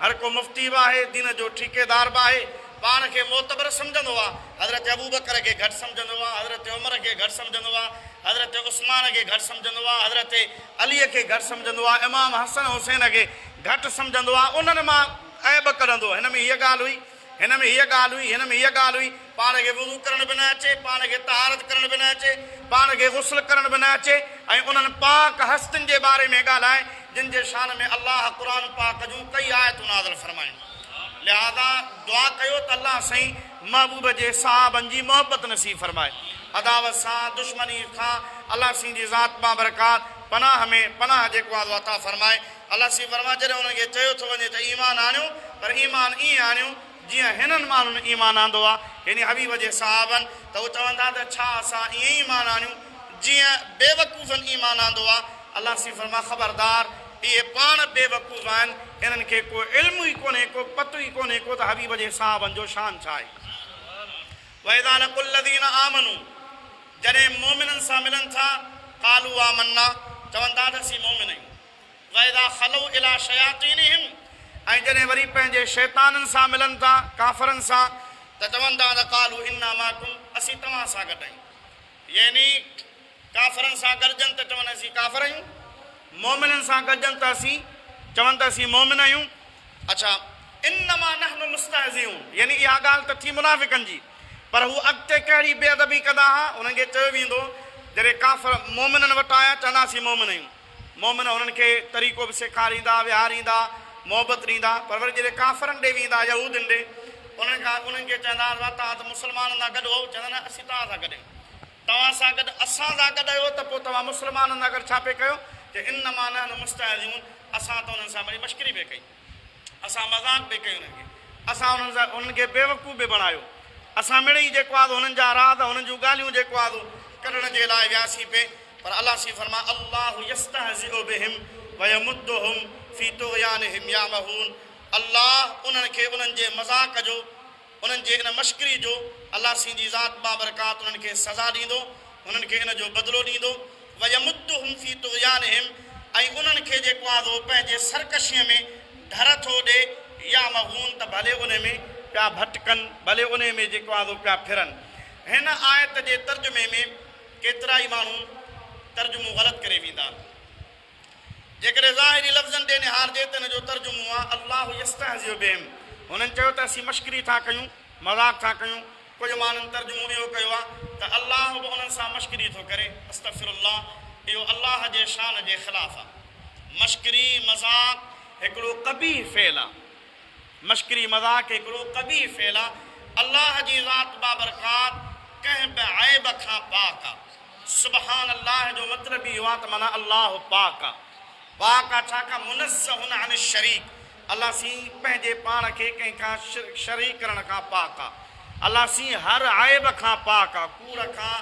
हर को मुफ़्ती बि आहे, दीन जो ठेकेदार बि आहे, पाण खे मोतबर सम्झंदो आहे। हज़रत अबू बकर खे घटि सम्झंदो आहे, हज़रत उमर खे घटि सम्झंदो आहे, हज़रत उस्मान खे घटि सम्झंदो आहे, हज़रत अलीअ खे घटि सम्झंदो आहे, इमाम हसन हुसैन खे घटि सम्झंदो आहे। उन्हनि मां ऐब कढंदो, हिन में हीअ ॻाल्हि हुई, हिन में हीअ ॻाल्हि हुई, हिन में हीअ ॻाल्हि हुई। पाण खे वुज़ू करण बि न अचे, पाण खे तहारत करण बि न अचे, पाण खे गुस्ल करण बि न अचे, ऐं उन्हनि पाक हस्तनि जे बारे में ॻाल्हाए जिन जे शान में अल्लाह क़ुर पाक जूं कई आयतूं नाज़िल फरमायूं। लिहाज़ा दुआ कयो त अल्लाह साईं महबूब जे सहाबनि जी मोहबत नसीब फरमाए। अदावत सां, दुश्मनी खां अल्लाह साईं जी ज़ात मां बरकात, पनाह में पनाह जेको आहे अता फरमाए। अल्लाह साईं फरमाए जॾहिं हुनखे चयो थो वञे त ईमान आणियो, पर ईमान ईअं आणियो जीअं हिननि माण्हुनि ईमान आंदो आहे, यानी हबीब जे सहाबनि। त उहे चवंदा त छा असां ईअं ई ईमान आणियूं जीअं बेवकूफ़नि ईमान आंदो आहे? अल्लाह साईं फरमाए ख़बरदार, इहे पाण बेवकूफ़ आहिनि, इन्हनि खे को इल्मु ई कोन्हे, को पतो ई कोन्हे को त हबीब जे सहाबनि जो शान छा आहे। वइज़ा लक़ुल लज़ीना आमनू, जॾहिं मोमिननि सां मिलनि था, क़ालू आमन्ना, चवंदा त असीं मोमिन आहियूं। वइज़ा ख़लऊ इला शयातीनिहिम, ऐं जॾहिं वरी पंहिंजे शैताननि सां मिलनि था, काफ़रनि सां, त चवंदा त क़ालू इन्ना माकुम, असीं तव्हां सां गॾु आहियूं। यानी काफ़रनि सां गॾजनि त चवनि असीं काफ़र आहियूं, मोमिननि सां गॾजनि त असीं चवनि त असीं मोमिन आहियूं। अच्छा, इन्नमा नहनु मुस्तहज़िऊन, यानी इहा ॻाल्हि त थी मुनाफ़िक़नि जी, पर हू अॻिते कहिड़ी बेअदबी कंदा हुआ, उन्हनि खे चयो वेंदो जॾहिं काफ़र मोमिननि वटि आया चवंदासीं मोमिन आहियूं, मोमिन उन्हनि खे तरीक़ो बि सेखारींदा, विहारींदा, मोहबत ॾींदा, पर वरी जॾहिं काफ़रनि ॾे वेंदा यहूदनि ॾे उन्हनि खे चवंदा हुआ तव्हां त मुस्लमाननि सां गॾु हो, चवंदा न असीं तव्हां सां गॾु आहियूं, तव्हां सां गॾु असां सां गॾु आहियो त पोइ तव्हां मुस्लमाननि सां गॾु छा पिए कयो, त इन्नमा नहनु मुस्तहज़िऊन, असां त उन्हनि सां वरी मश्करी पिए कई, असां मज़ाक पिए कयूं उन्हनि खे, असां उन्हनि खे बेवकूफ़ बि बणायो, असां मिड़ई जेको आहे हुननि जा राज़ हुननि जूं ॻाल्हियूं जेको आहे कढण जे लाइ वियासीं पिए। पर अलाह सी फरमा अल्लाहु यस्तहज़िउ बिहिम व यमुद्दुहुम फी तुग़यानिहिम यामहून, अल्लाह उन्हनि खे उन्हनि जे मज़ाक जो, उन्हनि जे इन मश्करी जो अलाह सी जी ज़ात बाबरकात उन्हनि खे सज़ा ॾींदो, उन्हनि खे इन जो बदिलो ॾींदो। व यमुद्दुहुम फी तुग़यानिहिम, ऐं उन्हनि खे जेको आहे पंहिंजे सरकशीअ में ढर थो ॾे, यामहून त भले उन में पिया भटकनि, भले उन में जेको आहे पिया फिरनि। हिन आयत जे तर्जुमे में केतिरा ई माण्हू तर्जुमो ग़लति करे वेंदा, जेकॾहिं ज़ाहिरी लफ़्ज़नि ॾे निहारजे त हिन जो तर्जुमो आहे अल्लाहु यस्तहज़िउ बिहिम, हुननि चयो त असीं मश्करी था कयूं, मज़ाक था कयूं। कुझु माण्हुनि तर्जुमो इहो कयो आहे त अल्लाह बि उन्हनि सां मश्करी थो करे, अस्तग़फिरुल्लाह, इहो अल्लाह जे शान जे ख़िलाफ़ु आहे। मश्करी मज़ाक हिकिड़ो कबीह फ़ेल आहे, मश्करी मज़ाक हिकिड़ो कबीह फ़ेल आहे। अल्लाह जी ज़ात बाबरकात कंहिं बि ऐब खां पाक आहे। सुबहान अल्लाह जो मतिलबु इहो आहे त माना अल्लाह पाक आहे, पाक आहे छा का मुनज़्ज़हुन अन शरीक, अल्लाह सी पंहिंजे पाण खे कंहिंखां शरीक करण खां पाक आहे, अल्लाह सी हर ऐब खां पाक आहे, कूड़ खां,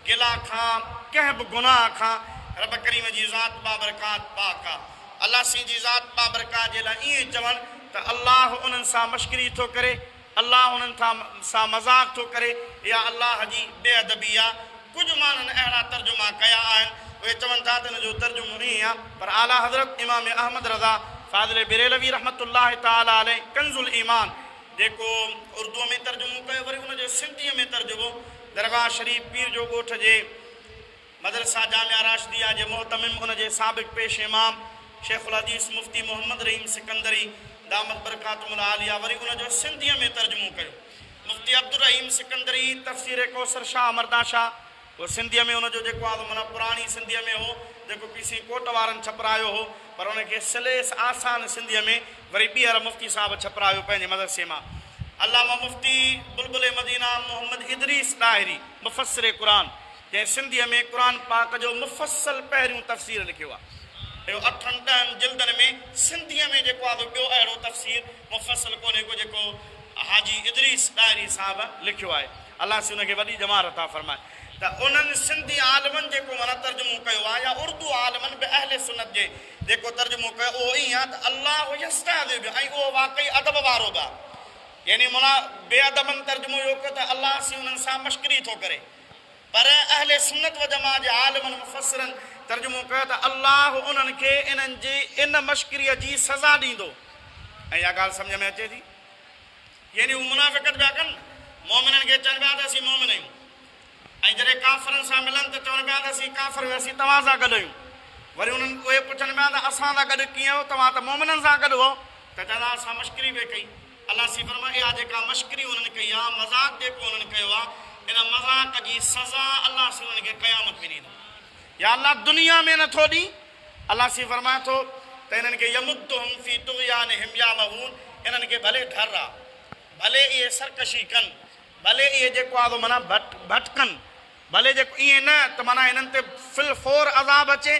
गिला खां, कंहिं बि गुनाह खां रब करीम जी ज़ात बाबरकात पाक आहे। अल्लाह सी जी ज़ात बाबरकात जे लाइ ईअं चवनि त अल्लाह उन्हनि सां मश्करी थो करे, अल्लाह उन्हनि सां मज़ाक थो करे, या अल्लाह जी बेअदबी आहे। कुझु माण्हुनि अहिड़ा तर्जुमा कया आहिनि, उहे चवनि था त हिन जो तर्जुमो ईअं आहे, पर आला हज़रत इमाम अहमद रज़ा फ़ाज़िल बेरेलवी रहमतुल्लाह ताला अलैह कंज़ुल ईमान जेको उर्दूअ में तर्जुमो कयो, वरी उनजो सिंधीअ में तर्जुमो दरगाह शरीफ़ पीर जो ॻोठ जे मदरसा जामिया राशिदिया जे मोहतमिम उनजे साबिक़ पेश इमाम शेखुल हदीस मुफ़्ती मोहम्मद रहीम सिकंदरी दामत बरकातुल आलिया, वरी उनजो सिंधीअ में तर्जुमो कयो मुफ़्ती अब्दुर रहीम सिकंदरी तफ़सीर कौसर शाह मर्दा शाह, उहो सिंधीअ में उनजो जेको आहे माना पुराणी सिंधीअ में हो, जेको पीसी कोट वारनि छपरायो हो, पर उनखे सलेस आसान सिंधीअ में वरी ॿीहर मुफ़्ती साहिबु छपरायो पंहिंजे मदरसे मां। अल्लामा मुफ़्ती बुलबुल मदीना मोहम्मद इदरीस ॾाहिरी मुफ़स्सिर क़ुरान, जंहिं सिंधीअ में क़ुरान पाक जो मुफ़स्सल पहिरियों तफ़सीर लिखियो आहे, इहो 8-10 जिल्दनि में सिंधीअ में जेको आहे ॿियो अहिड़ो तफ़सीर मुफ़स्सल कोन्हे को जेको हाजी इदरीस ॾाहिरी साहिबु लिखियो आहे। अलाह सी हुनखे वॾी जमात अता फरमाए। त उन्हनि सिंधी आलमनि जेको माना तर्जुमो कयो आहे, या उर्दू आलमनि बि अहले सुन्नत जे जेको तर्जुमो कयो उहो ईअं आहे त अल्लाह यस्तहज़िउ बिहिम, ऐं उहो वाक़ई अदब वारो बि आहे, यानी माना बेअदबनि तर्जुमो इहो कयो त अल्लाह सी उन्हनि सां मश्करी थो करे, पर अहले सुन्नत व जमा जे आलमनि मुफ़स्सिरनि तर्जुमो कयो त अल्लाह उन्हनि खे इन्हनि जी इन मश्करीअ जी सज़ा ॾींदो। ऐं इहा ॻाल्हि सम्झ में अचे थी, यानी हू मुनाफ़िक़त पिया कनि, मोमिननि खे चवनि पिया त असीं मोमिन आहियूं, ऐं जॾहिं काफ़रनि सां मिलनि त चवनि पिया त असीं काफ़र आहियूं, असीं तव्हां सां गॾु आहियूं। वरी उन्हनि उहे पुछनि पिया त असां सां गॾु कीअं हो, तव्हां त मोमिननि सां गॾु हो, त चवंदा असां मश्करी बि कई। अलाह सी फरमाए इहा जेका मश्करी उन्हनि कई आहे, मज़ाक जेको उन्हनि कयो आहे, इन मज़ाक जी सज़ा अलाह सी उन्हनि खे क़यामत में ॾींदो, या अलाह दुनिया में नथो ॾी। अलाह सी फरमाए थो त हिननि खे यमुद्दुहुम फी तुग़यानिहिम यामहून, हिननि खे भले डर आहे, भले इहे सरकशी कनि, भले इहे जेको आहे माना भटकनि, भले जेको ईअं न त माना हिननि ते फिलफोर अज़ाब अचे,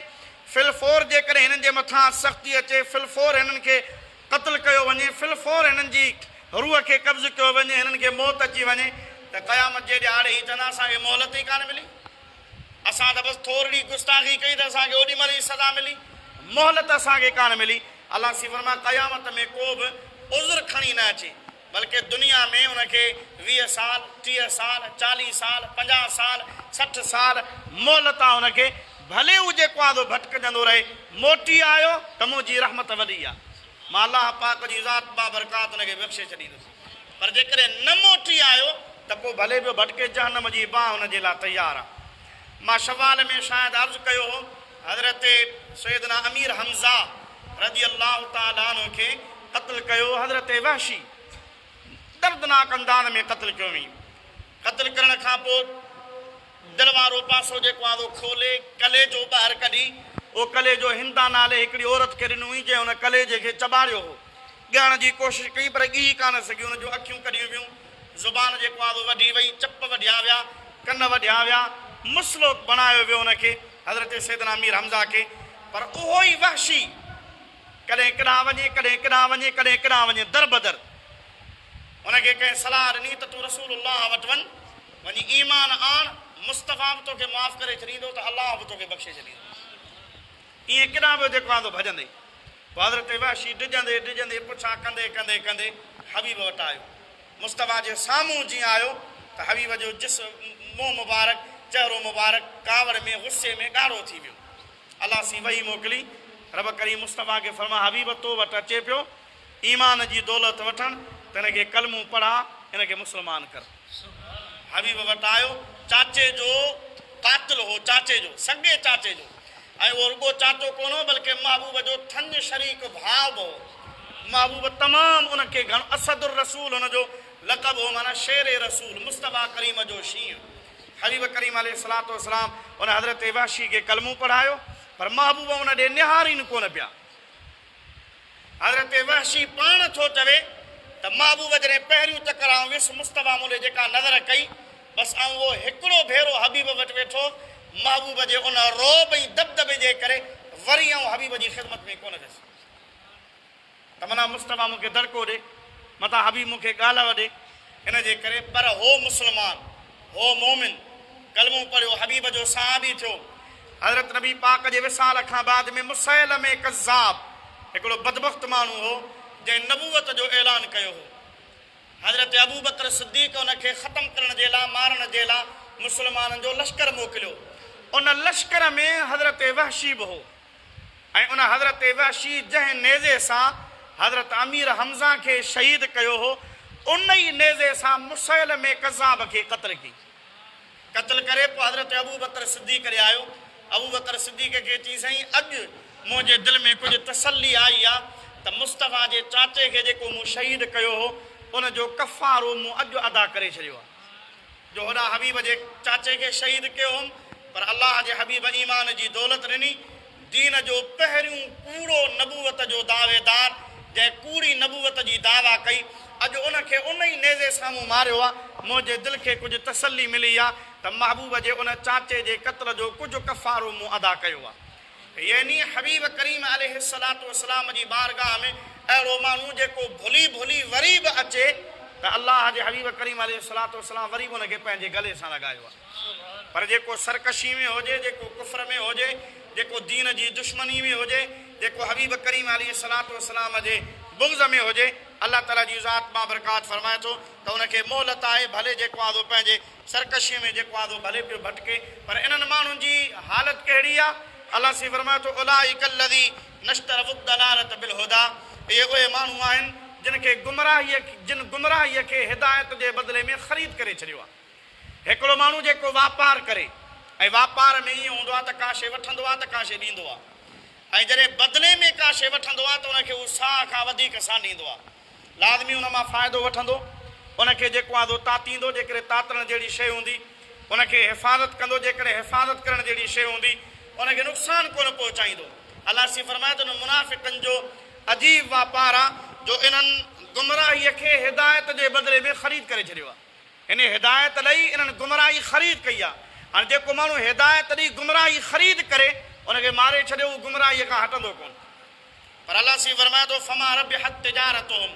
फिलफोर जेकॾहिं हिननि जे मथां सख़्ती अचे, फिलफोर हिननि खे क़त्ल कयो वञे, फिलफोर हिननि जी रूह खे कब्ज़ कयो वञे, हिननि खे मौत अची वञे, त क़यामत जे ॾियारे ही चवंदा असांखे मोहलत ई कान मिली, असां त बसि थोरी गुस्ताखी कई त असांखे ओॾी महिल ई सज़ा मिली, मोहलत असांखे कान मिली। अलाह सी फरमाए क़यामत में को बि उज़ुर खणी न अचे, बल्कि दुनिया में उनखे 20 साल 30 साल 40 साल 50 साल 60 साल मोहलत आहे उनखे, भले हू जेको आहे भटकजंदो रहे, मोटी आयो त मुंहिंजी रहमत वॾी आहे, मां अलाह पाक जी ज़ात बाबरकात उनखे बख़्शे छॾींदुसि। पर जेकॾहिं न मोटी आयो त पोइ भले बि भटके, जहन्नम जी बाहि हुन जे लाइ तयारु आहे। मां शवाल में शायदि अर्ज़ु कयो हो हज़रत सैयदना अमीर हमज़ा रज़ी अल्लाह ताला अन्हु खे क़त्ल कयो हज़रत वहशी दर्दनाक अंदाज़ में क़त्ल कयो हुई। क़त्ल करण खां पोइ दिल वारो पासो जेको आहे खोले कलेजो ॿाहिरि कढी उहो कलेजो हिंदा नाले हिकिड़ी औरत खे ॾिनो हुई जंहिं हुन कलेजे खे चॿारियो हो। ॻाइण जी कोशिशि कई पर ॻी कान सघी। हुन जूं अखियूं कढियूं वियूं, ज़ुबान जेको आहे वढी वई, चप वढिया विया, कन वढिया विया, मुसलो बणायो वियो हुनखे हज़रत सैयदना अमीर हमज़ा खे। पर उहो ई वहशी कॾहिं किॾां वञे, कॾहिं किॾां वञे, कॾहिं किॾां वञे, दर बदर। हुनखे कंहिं सलाह ॾिनी त तूं रसूलुल्लाह वटि वञ, वञी ईमान आण, मुस्तफ़ा बि तोखे माफ़ करे छॾींदो त अलाह बि तोखे बख़्शे छॾींदो। ईअं किॾां वियो जेको आहे भॼंदे। पोइ हज़रत वहशी डिॼंदे डिॼंदे पुछा कंदे कंदे कंदे हबीब वटि आयो। मुस्तफ़ा जे साम्हूं जीअं आयो त हबीब जो मुंहुं मुबारक, चहिरो मुबारक कावड़ में गुस्से में ॻाढ़ो थी वियो। अलाह सी वही मोकिली, रब करीम मुस्तफ़ा खे फरमा हबीब तो वटि अचे पियो ईमान जी दौलत वठणु, त हिनखे कलमूं पढ़ा, हिनखे मुस्लमान कर। हबीब वटि आयो, चाचे जो कातिल हो, चाचे जो, सॻे चाचे जो। ऐं उहो रुॻो चाचो कोन हो बल्कि महबूब जो थन शरीक भाउ हो। महबूब तमामु उनखे घणो असदुर रसूल हुनजो लक़ब हो, माना शेर रसूल, मुस्तफ़ा करीम जो शींहुं। हबीब करीम अलैहिस्सलातु वस्सलाम उन हज़रत वहशी खे कलमूं पढ़ायो, पर महबूब उन ॾे निहारीनि कोन पिया। हज़रत वहशी पाण थो चवे त महबूब जॾहिं पहिरियों चकर आऊं वियुसि मुस्तफ़ा मूले जेका नज़र कई बसि ऐं उहो हिकिड़ो भेरो हबीब वटि वेठो, महबूब जे उन रोब ऐं दबदबे जे करे वरी ऐं हबीब जी ख़िदमत में कोन वियुसि। त माना मुस्तफ़ा मूंखे दड़को ॾे, मथां हबीब मूंखे ॻाल्हि वॾे, इन जे करे। पर हो मुस्लमान, हो मोमिन, कलमो पढ़ियो, हबीब जो सहाबी थियो। हज़रत नबी पाक जे विसाल खां बाद में मुसैलम कज़्ज़ाब हिकिड़ो बदबख़्त माण्हू हो जंहिं नबूवत जो ऐलान कयो हो। हज़रत अबू बकर सिद्दीक़ उनखे ख़तमु करण जे लाइ, मारण जे लाइ मुस्लमाननि जो लश्कर मोकिलियो। उन लश्कर में हज़रत वहशी बि हो ऐं उन हज़रत वहशी जंहिं नेज़े सां हज़रत अमीर हमज़ा खे शहीद कयो हो, उन ई नेज़े सां मुसैलम कज़्ज़ाब खे क़त्ल कई। क़त्ल करे पोइ हज़रत अबू बकर सिद्दीक़ ॾे आयो। अबू बकर सिद्दीक़ खे चई साईं अॼु मुंहिंजे दिलि में कुझु तसल्ली आई आहे त मुस्तफ़ा जे चाचे खे जेको मूं शहीद कयो हो उनजो कफ़ारो मूं अॼु अदा करे छॾियो आहे। जो होॾा हबीब जे चाचे खे शहीद कयो हुउमि, पर अलाह जे हबीब ईमान जी दौलत ॾिनी। दीन जो पहिरियों कूड़ो नबूवत जो दावेदार जंहिं कूड़ी नबूवत जी दावा कई, अॼु उनखे उन ई नेज़े साम्हूं मारियो आहे। मुंहिंजे दिलि खे कुझु तसल्ली मिली आहे त महबूब जे उन चाचे जे क़त्ल जो कुझु कफ़ारो मूं अदा कयो आहे। यानी हबीब करीम अलैहिस्सलातु वस्सलाम जी बारगाह में अहिड़ो माण्हू जेको भुली भुली वरी बि अचे त अलाह जे हबीब करीम अलैहिस्सलातु वस्सलाम वरी बि उनखे पंहिंजे गले सां लॻायो आहे। पर जेको सरकशी में हुजे, जेको कुफ्र में हुजे, जेको दीन जी दुश्मनी में हुजे, जेको हबीब करीम अलैहिस्सलातु वस्सलाम जे बुग़्ज़ में हुजे, अल्लाह ताला जी ज़ात मां बरकात फरमाए थो त उनखे मोहलत आहे। भले जेको आहे पंहिंजे सरकशीअ में जेको आहे भले पियो भटके, पर इन्हनि माण्हुनि जी हालत कहिड़ी आहे? अलाह सी फरमाए थो उलाइका लज़ी नश्तरवु दलालत बिल हुदा, इहे उहे माण्हू आहिनि जिन गुमराहीअ खे हिदायत जे बदिले में ख़रीद करे छॾियो आहे। हिकिड़ो माण्हू जेको वापार करे ऐं वापार में ईअं हूंदो आहे त का शइ वठंदो आहे त का शइ ॾींदो आहे, ऐं जॾहिं बदिले में का शइ वठंदो आहे त उनखे उहो साह खां वधीक सां ॾींदो आहे। लाज़मी उन मां फ़ाइदो वठंदो, उनखे जेको आहे तातींदो जेकॾहिं तातण जहिड़ी शइ हूंदी, उनखे हिफ़ाज़त कंदो जेकॾहिं हिफ़ाज़त करण जहिड़ी शइ हूंदी, उनखे नुक़सानु कोन पहुचाईंदो। अलाह सी फरमाए थो मुनाफ़िक़नि जो अजीब वापार आहे जो इन्हनि गुमराहीअ खे हिदायत जे बदिले में ख़रीद करे छॾियो आहे। हिन हिदायत ॾेई इन्हनि गुमराही ख़रीद कई आहे। हाणे जेको माण्हू हिदायत ॾेई गुमराही ख़रीद करे उनखे मारे छॾियो, उहो गुमराहीअ खां हटंदो कोन। पर अलाह सी फरमाए थो फमा रबिहत तिजारतुहुम,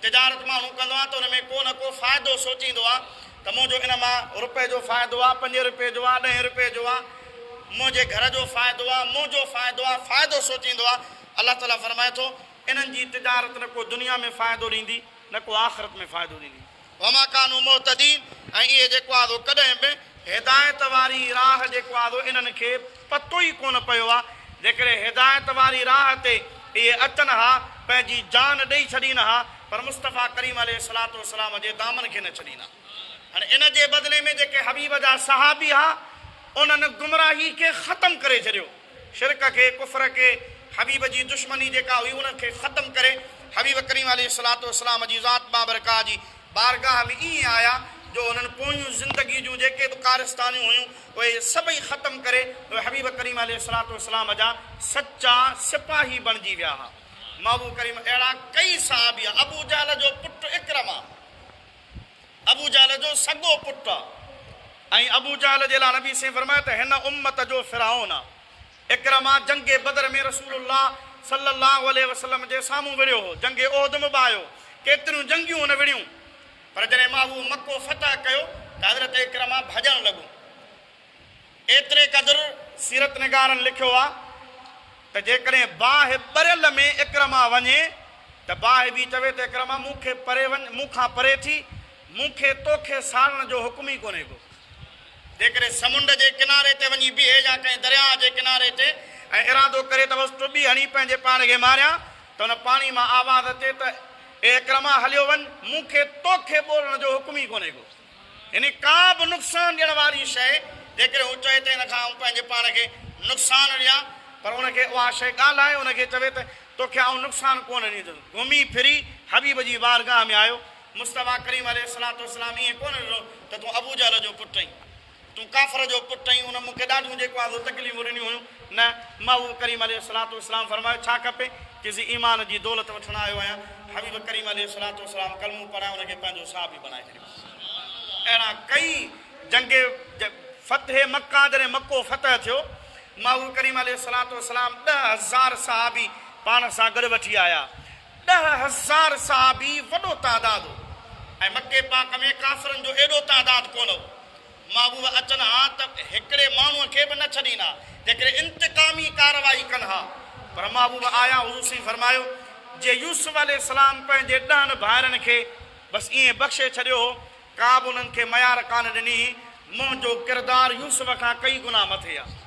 तिजारत माण्हू कंदो आहे त उन में को न को फ़ाइदो सोचींदो आहे त मुंहिंजो इन मां रुपए जो फ़ाइदो आहे, 5 रुपए जो आहे, 10 रुपए जो आहे, मुंहिंजे घर जो फ़ाइदो आहे, मुंहिंजो फ़ाइदो आहे, फ़ाइदो सोचींदो आहे। अलाह ताला फरमाए थो इन्हनि जी तिजारत न को दुनिया में फ़ाइदो ॾींदी, न को आख़िरत में फ़ाइदो ॾींदी। वमा कानू मुहतदीन, ऐं इहे जेको आहे कॾहिं बि हिदायत वारी राह जेको आहे इन्हनि खे पतो ई कोन पियो आहे। जेकॾहिं हिदायत वारी राह ते इहे अचनि हा, पंहिंजी जान ॾेई छॾीनि हा, पर मुस्तफ़ा करीम अलैहिस्सलातु वस्सलाम जे दामन खे न छॾीनि हा। हाणे इन जे बदिले में जेके हबीब जा सहाबी हा, उन्हनि गुमराही खे ख़तमु करे छॾियो, शिरक खे, कुफर खे, हबीब जी दुश्मनी जेका हुई उनखे ख़तमु करे हबीब करीम अलैहिस्सलातु वस्सलाम जी ज़ात बाबरकाह जी बारगाह में ईअं आया जो उन्हनि पोयूं ज़िंदगी जूं जेके बि कारस्तानियूं हुयूं उहे सभई ख़तमु करे उहे हबीब करीम अलैहिस्सलातु वस्सलाम जा सचा सिपाही बणिजी विया हुआ। महबूब करीम अहिड़ा कई सहाबी, अबू जहल जो पुटु इकरमा, अबू जहल जो सॻो पुटु आहे, ऐं अबू जहल जे लाइ नबी साईं फरमायो त हिन उम्मत जो फिरऔन आहे। इकरमा जंगे बदर में रसूलुल्लाह सल्लल्लाहु अलैहि वसल्लम जे साम्हूं विड़ियो हो, जंगे ओहद में बायो, केतिरियूं जंगियूं हुन विड़ियूं, पर जॾहिं महबूब मको फतह कयो त हज़रत इकरमा भॼणु लॻो। एतिरे क़दुरु सीरत निगारनि लिखियो आहे त जेकॾहिं बाहि ॿरियल में इकरमा वञे त बाहि बि चवे त इकरमा मूंखे परे वञ, मूंखां परे थी, मूंखे तोखे साड़ण जो हुकुम ई कोन्हे को। जेकॾहिं समुंड जे किनारे ते वञी बीहे या कंहिं दरिया जे किनारे ते ऐं इरादो करे त बसि टुॿी हणी पंहिंजे पाण खे मारियां त हुन पाणी मां आवाज़ अचे त इकरमा हलियो वञ, मूंखे तोखे ॿोलण जो हुकुम ई कोन्हे को। यानी का बि नुक़सानु ॾियण वारी शइ जेकॾहिं हू चए त हिन खां पंहिंजे पाण खे नुक़सानु ॾियां, पर उनखे उहा शइ ॻाल्हाए, उनखे चवे त तोखे आउं नुक़सानु कोन ॾींदुसि। घुमी फिरी हबीब जी बारगाह में आयो। मुस्तफ़ा करीम अलैहिस्सलातु वस्सलाम ईअं कोन ॾिनो त तूं अबू जहल जो पुटु आहीं, तूं काफ़र जो पुटु आहीं, हुन मूंखे ॾाढियूं जेको आहे तकलीफ़ूं ॾिनियूं हुयूं। न, महबूब करीम अलैहिस्सलातु वस्सलाम फरमायो छा खपे, किसी ईमान जी दौलत वठणु आयो आहियां। हबीब करीम अलैहिस्सलातु वस्सलाम कलमो पढ़ाए हुनखे पंहिंजो साहबी बणाए छॾियो। अहिड़ा कई जंगे फतह मक्का, जॾहिं मको फतह थियो, महबूब करीम अलैहिस्सलातु वस्सलाम 10,000 सहाबी पाण सां गॾु वठी आया। 10,000 सहाबी वॾो तादाद हो, ऐं मके पाक में काफ़िरनि जो एॾो तादाद कोन हो। महबूब अचनि हा त हिकिड़े माण्हूअ खे बि न छॾींदा जेकॾहिं इंतकामी कार्रवाई कनि हा, पर महबूब आया। हुज़ूर साईं फरमायो जे यूसुफ अलैहिस्सलाम पंहिंजे 10 भाइरनि खे बसि ईअं बख़्शे छॾियो हो, का बि उन्हनि खे मयार कान ॾिनी। मुंहिंजो किरदारु यूसुफ खां कई गुना मथे आहे।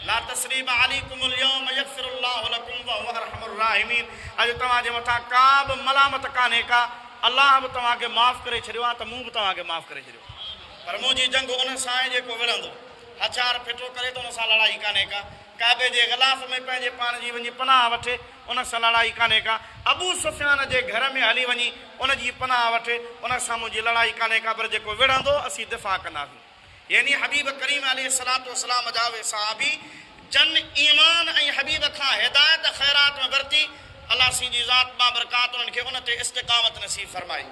ला तस्रीब अलैकुमुल यौम यग़फिरुल्लाहु लकुम व हुव अरहमुर राहिमीन। अॼु तव्हांजे मथां का बि मलामत कान्हे का, अलाह बि तव्हांखे माफ़ु करे छॾियो आहे त मूं बि तव्हांखे माफ़ु करे छॾियो। पर मुंहिंजी जंग उन सां आहे जेको विढ़ंदो, हथियार फिटो करे त उन सां लड़ाई कान्हे का। काबे जे ग़िलाफ़ में पंहिंजे पाण जी वञी पनाह वठे, उन सां लड़ाई कान्हे का। अबू सुफ़ियान जे घर में हली वञी उन जी पनाह वठे, उन सां मुंहिंजी लड़ाई कान्हे का, पर जेको विढ़ंदो असीं दिफ़ा कंदासीं। यानी हबीब करीम अलैहिस्सलातु वस्सलाम जा उहे सहाबी जन ईमान ऐं हबीब खां हिदायत ख़ैरात में वरिती। अलाह सी जी ज़ात बाबरकात उन्हनि खे उन ते इस्तिक़ामत नसीब फरमाई।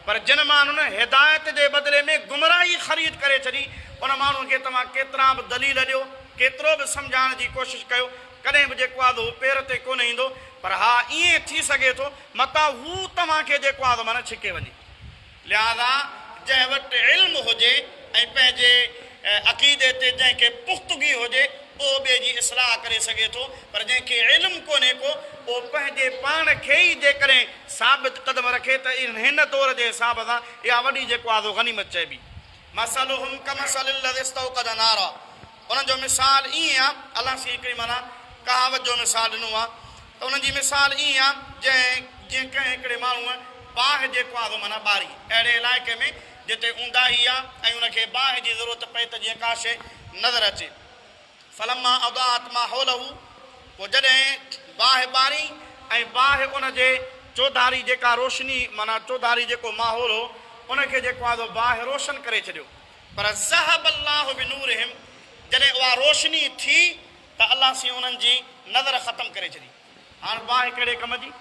पर जिन माण्हुनि हिदायत जे बदिले में गुमराही ख़रीद करे छॾी, उन माण्हू खे तव्हां केतिरा बि दलील ॾियो, केतिरो बि सम्झाइण जी कोशिशि कयो, कॾहिं बि जेको आहे पेर ते कोन ईंदो। पर हा, ईअं थी सघे थो मता हू तव्हांखे जेको आहे माना छिके वञे। लिहाज़ा जंहिं वटि इल्मु हुजे ऐं पंहिंजे अक़ीदे ते जंहिंखे पुख़्तगी हुजे, उहो ॿिए जी इस्लाह करे सघे थो। पर जंहिंखे इल्मु कोन्हे को, उहो पंहिंजे पाण खे ई जेकॾहिं साबित क़दम रखे त हिन दौर जे हिसाब सां इहा वॾी जेको आहे गनीमत चइबी। मसलुहुम कमसलिल लज़ी इस्तौक़द नारा, उन्हनि जो मिसाल ईअं आहे। अलाह सी हिकिड़ी माना कहावत जो मिसाल ॾिनो आहे त उन्हनि जी मिसाल ईअं आहे जीअं कंहिं हिकिड़े माण्हूअ बाहि जेको आहे माना ॿारी अहिड़े इलाइक़े में जिते ऊंदाही आहे ऐं उनखे बाहि जी ज़रूरत पए त जीअं का शइ नज़र अचे। फलम्मा अदाअत मा हौलहू, पोइ जॾहिं बाहि ॿारी ऐं बाहि उनजे चौधारी जेका रोशनी माना चौधारी जेको माहौल हो उनखे जेको आहे बाहि रोशन करे छॾियो। पर ज़हब अल्लाहु बिनूरिहिम, जॾहिं उहा रोशनी थी त अलाह सी उन्हनि जी नज़र ख़तमु करे छॾी। हाणे बाहि कहिड़े कम जी,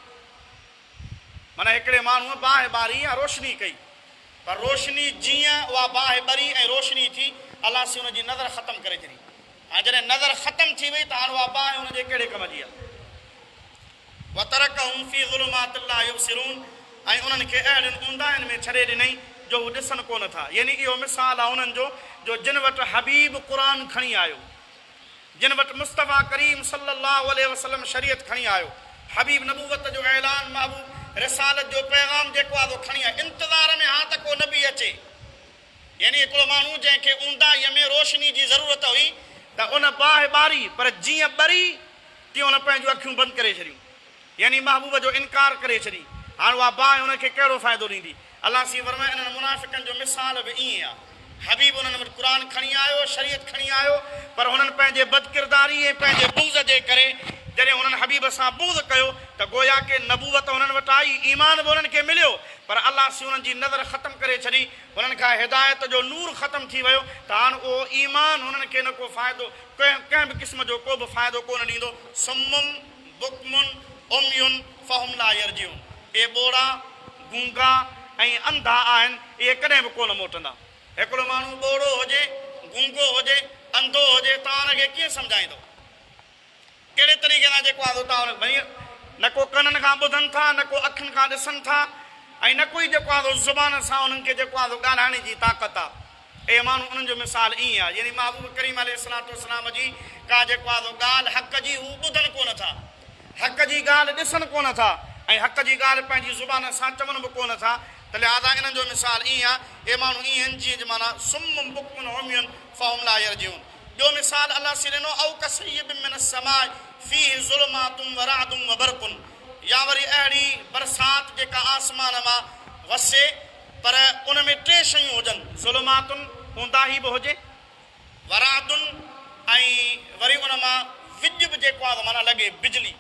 माना हिकिड़े माण्हूअ बाहि ॿारी या रोशनी कई, पर रोशनी जीअं उहा बाहि ॿरी ऐं रोशनी थी, अलाह सी उनजी नज़र ख़तमु करे छॾी। हाणे जॾहिं नज़र ख़तमु थी वई त हाणे उहा बाहि हुनजे कहिड़े कम जी आहे। वतरकहुम फी ज़ुलुमातिन ला युबसिरून, ऐं उन्हनि खे अहिड़ियुनि ऊंदाहियुनि में छॾे ॾिनई जो हू ॾिसनि कोन था। यानी इहो मिसाल आहे उन्हनि जो जिन वटि हबीब क़ुर खणी आयो, जिन वटि मुस्तफ़ा करीम सल्लल्लाहु अलैहि वसल्लम शरीयत खणी आयो, हबीब नबूवत जो ऐलान, महबूब रिसालत जो पैगाम जेको आहे खणी आयो, इंतज़ार में हा त को नबी अचे। यानी हिकिड़ो माण्हू जंहिंखे ऊंदाहीअ में रोशनी जी ज़रूरत हुई त उन बाहि ॿारी, पर जीअं ॿरी तीअं उन पंहिंजूं अखियूं बंदि करे छॾियूं, यानी महबूब जो इनकार करे छॾी। हाणे उहा बाहि हुनखे कहिड़ो फ़ाइदो ॾींदी। अलाह सी फरमाए इन्हनि मुनाफ़िक़नि जो मिसाल बि ईअं आहे। हबीब उन्हनि वटि क़ुर खणी आयो, शरीयत खणी आयो, पर हुननि पंहिंजे बदकिरदारी ऐं पंहिंजे बुग़्ज़ जे करे जॾहिं हुननि हबीब सां बुग़्ज़ कयो त गोया के नबूवत हुननि वटि आई, ईमान बि हुननि खे मिलियो, पर अलाह सी हुननि जी नज़र ख़तमु करे छॾी, हुननि खां हिदायत जो नूर ख़तमु थी वियो त हाणे उहो ईमान हुननि खे न को फ़ाइदो, कंहिं बि क़िस्म जो को बि फ़ाइदो कोन ॾींदो। सुम्मुन बुकमुन उम्युन फहुम ला यरजिऊन, इहे ॿोड़ा गूंगा ऐं अंधा आहिनि, इहे कॾहिं बि कोन मोटंदा। हिकिड़ो माण्हू ॿोड़ो हुजे, गूंगो हुजे, अंधो हुजे, तव्हां हुनखे कीअं सम्झाईंदो? कहिड़े तरीक़े सां जेको आहे तव्हां भई न को कननि खां ॿुधनि था, न को अखियुनि खां ॾिसनि था, ऐं न कोई जेको आहे ज़ुबान सां उन्हनि खे जेको आहे ॻाल्हाइण जी ताक़त आहे। इहे माण्हू उन्हनि जो मिसाल ईअं आहे, यानी महबूब करीम अलैहिस्सलाम जी का जेको आहे ॻाल्हि हक़ जी हू ॿुधनि कोन था, हक़ जी ॻाल्हि ॾिसनि कोन था, ऐं हक़ जी ॻाल्हि पंहिंजी ज़ुबान सां चवनि बि कोन था। त लिहाज़ा इन्हनि जो मिसाल ईअं आहे, इहे माण्हू ईअं आहिनि जीअं माना सुम्मुन बुकमुन उम्युन फहुम ला यरजिऊन। ॿियो मिसाल अलाह से ॾिनो औ कसय्यिबिन मिन अस्समाइ फीहि ज़ुलुमातुन व रअदुन व बरक़ुन, या वरी अहिड़ी बरसाति जेका आसमान मां वसे पर उन में टे शयूं हुजनि, ज़ुलुमातुन ऊंदाही बि हुजे, वरादुन ऐं वरी उन मां विज बि जेको आहे माना लॻे बिजली,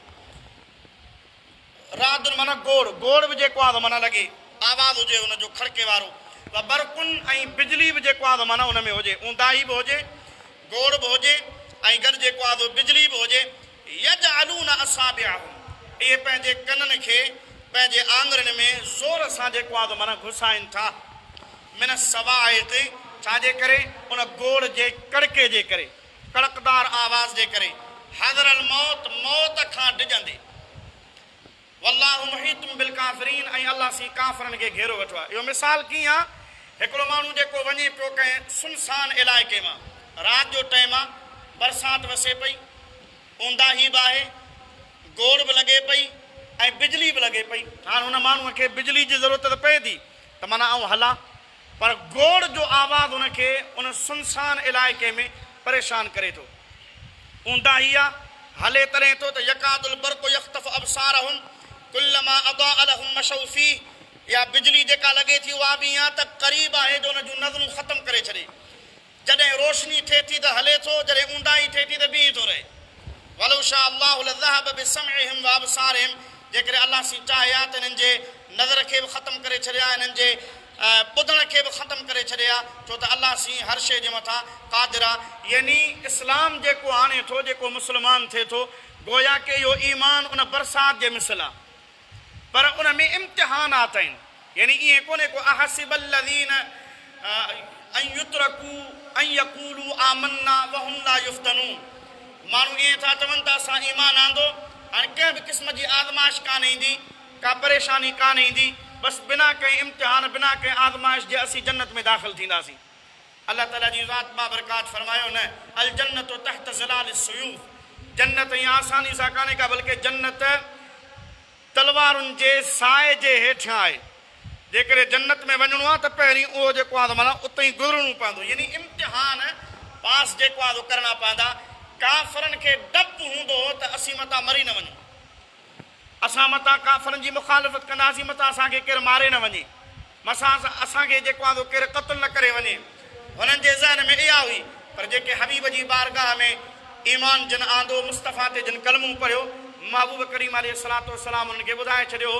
रादुन माना गोड़ बि जेको आहे माना लॻे आवाज़ हुजे हुनजो खड़के वारो, बरकुन ऐं बिजली बि जेको आहे माना उन में हुजे, ऊंदाही बि हुजे, गोड़ बि हुजे ऐं गॾु जेको आहे बिजली बि हुजे। यजअलून असाबिअहुम, इहे पंहिंजे कननि खे पंहिंजे आङुरियुनि में ज़ोर सां जेको आहे माना घुसाइनि था, मिन सवाइक़, छाजे करे? उन गोड़ जे कड़के जे करे, कड़कदार आवाज़ जे करे, हज़रल मौत, मौत खां डिॼंदे, वल्लाहु मुहीतुम बिल काफ़िरीन, ऐं अलाह सी काफ़िरनि खे घेरो वेठो आहे। इहो मिसाल कीअं आहे? हिकिड़ो माण्हू जेको वञे पियो कंहिं सुनसान इलाइक़े मां, राति जो टाइम आहे, बरसाति वसे पई, ऊंदाही बि आहे, गोड़ बि लॻे पई ऐं बिजली बि लॻे पई। हाणे हुन माण्हूअ खे बिजली जी ज़रूरत त पए थी त माना आऊं हलां, पर गोड़ जो आवाज़ हुनखे उन सुनसान इलाइक़े में परेशान करे थो। ऊंदाही आहे, हले तरे थो त यकादुल बरक़ु यख़्तफ़ु अबसारहुम कुल्लमा अदाअ लहुम मशौ फीह, या बिजली जेका लॻे थी उहा बि ईअं त क़रीब आहे जो हुन जूं नज़रूं ख़तमु करे छॾे। जॾहिं रोशनी थिए थी त हले थो, जॾहिं ऊंदाही थिए थी त बीह थो रहे। वलौ शाअ अल्लाहु लज़हब बिसमइहिम व अबसारिहिम, जेकॾहिं अलाह सी चाहे हा त हिननि जे नज़र खे बि ख़तमु करे छॾिया, हिननि जे ॿुधण खे बि ख़तमु करे छॾिया, छो त अलाह सी हर शइ जे मथां क़ादिर आहे। यानी इस्लाम जेको आणे थो, जेको मुस्लमान थिए थो, गोया के इहो ईमान उन बरसाति जे मिसल आहे, पर उन में इम्तिहानात आहिनि। यानी ईअं कोन्हे को अहसिबल लज़ीन अन युतरकू अन यक़ूलू आमन्ना वहुम ला युफ्तनून, माण्हू ईअं था चवनि था असां ईमान आंदो, हाणे कंहिं बि क़िस्म जी आज़माइश कान ईंदी, का परेशानी कान ईंदी, बसि बिना कंहिं इम्तिहान, बिना कंहिं आज़माइश जे असीं जन्नत में दाख़िल थींदासीं। अल्लाह ताला जी ज़ात बाबरकात फरमायो न, अल जन्नत तहत ज़िलाल सुयूफ, जन्नत ईअं आसानी सां कान्हे का, बल्कि जन्नत तलवारुनि जे साए जे हेठियां आहे। जेकॾहिं जन्नत में वञिणो आहे त पहिरीं उहो जेको आहे माना उते ई गुज़रणो पवंदो, यानी इम्तिहान पास जेको आहे करणा पवंदा। काफ़रनि खे डपु हूंदो त असीं मथां मरी न वञूं, असां मथां काफ़रनि जी मुखालिफ़त कंदासीं, मथां असांखे केरु मारे न वञे, मथां असांखे जेको आहे केरु क़त्ल न करे वञे। हुननि जे ज़हन में इहा हुई, पर जेके हबीब जी बारगाह में ईमान जिन आंदो, मुस्तफ़ा ते जिन कलमूं पढ़ियो, महबूब करीम अलैहिस्सलाम उन्हनि खे ॿुधाए छॾियो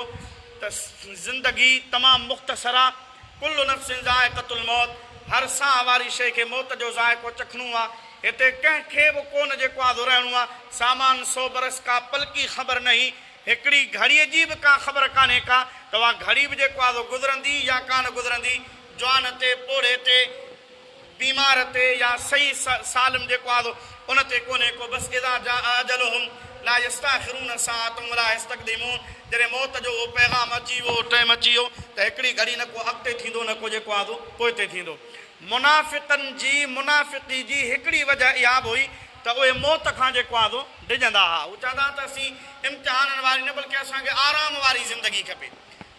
त ज़िंदगी तमामु मुख़्तसर आहे, कुल्लु नफ़्सिन ज़ाइक़तुल मौत, हर साह वारी शइ खे मौत जो ज़ाइक़ो चखणो आहे। हिते कंहिंखे बि कोन जेको आहे रहणो आहे, सामान 100 बरस का पल की ख़बर नहीं, हिकिड़ी घड़ीअ जी बि का ख़बर कान्हे का त उहा घड़ी बि जेको आहे गुज़रंदी या कान गुज़रंदी, जवान ते, पोड़े ते, बीमार ते, या सही सालम जेको आहे उन ते कोन्हे को। बसि इज़ा जाअ अजलुहुम ला यस्ताखिरून साअतन वला यस्तक़दिमून, जॾहिं मौत जो उहो पैगाम अची वियो, टाइम अची वियो त हिकिड़ी घड़ी न को अॻिते थींदो, न को जेको आहे पोइते थींदो। मुनाफ़िक़नि जी मुनाफ़िक़ी जी हिकिड़ी वजह इहा बि हुई त उहे मौत खां जेको आहे डिॼंदा हुआ। उहे चवंदा त असीं इम्तिहाननि वारी न, बल्कि असांखे आराम वारी ज़िंदगी खपे,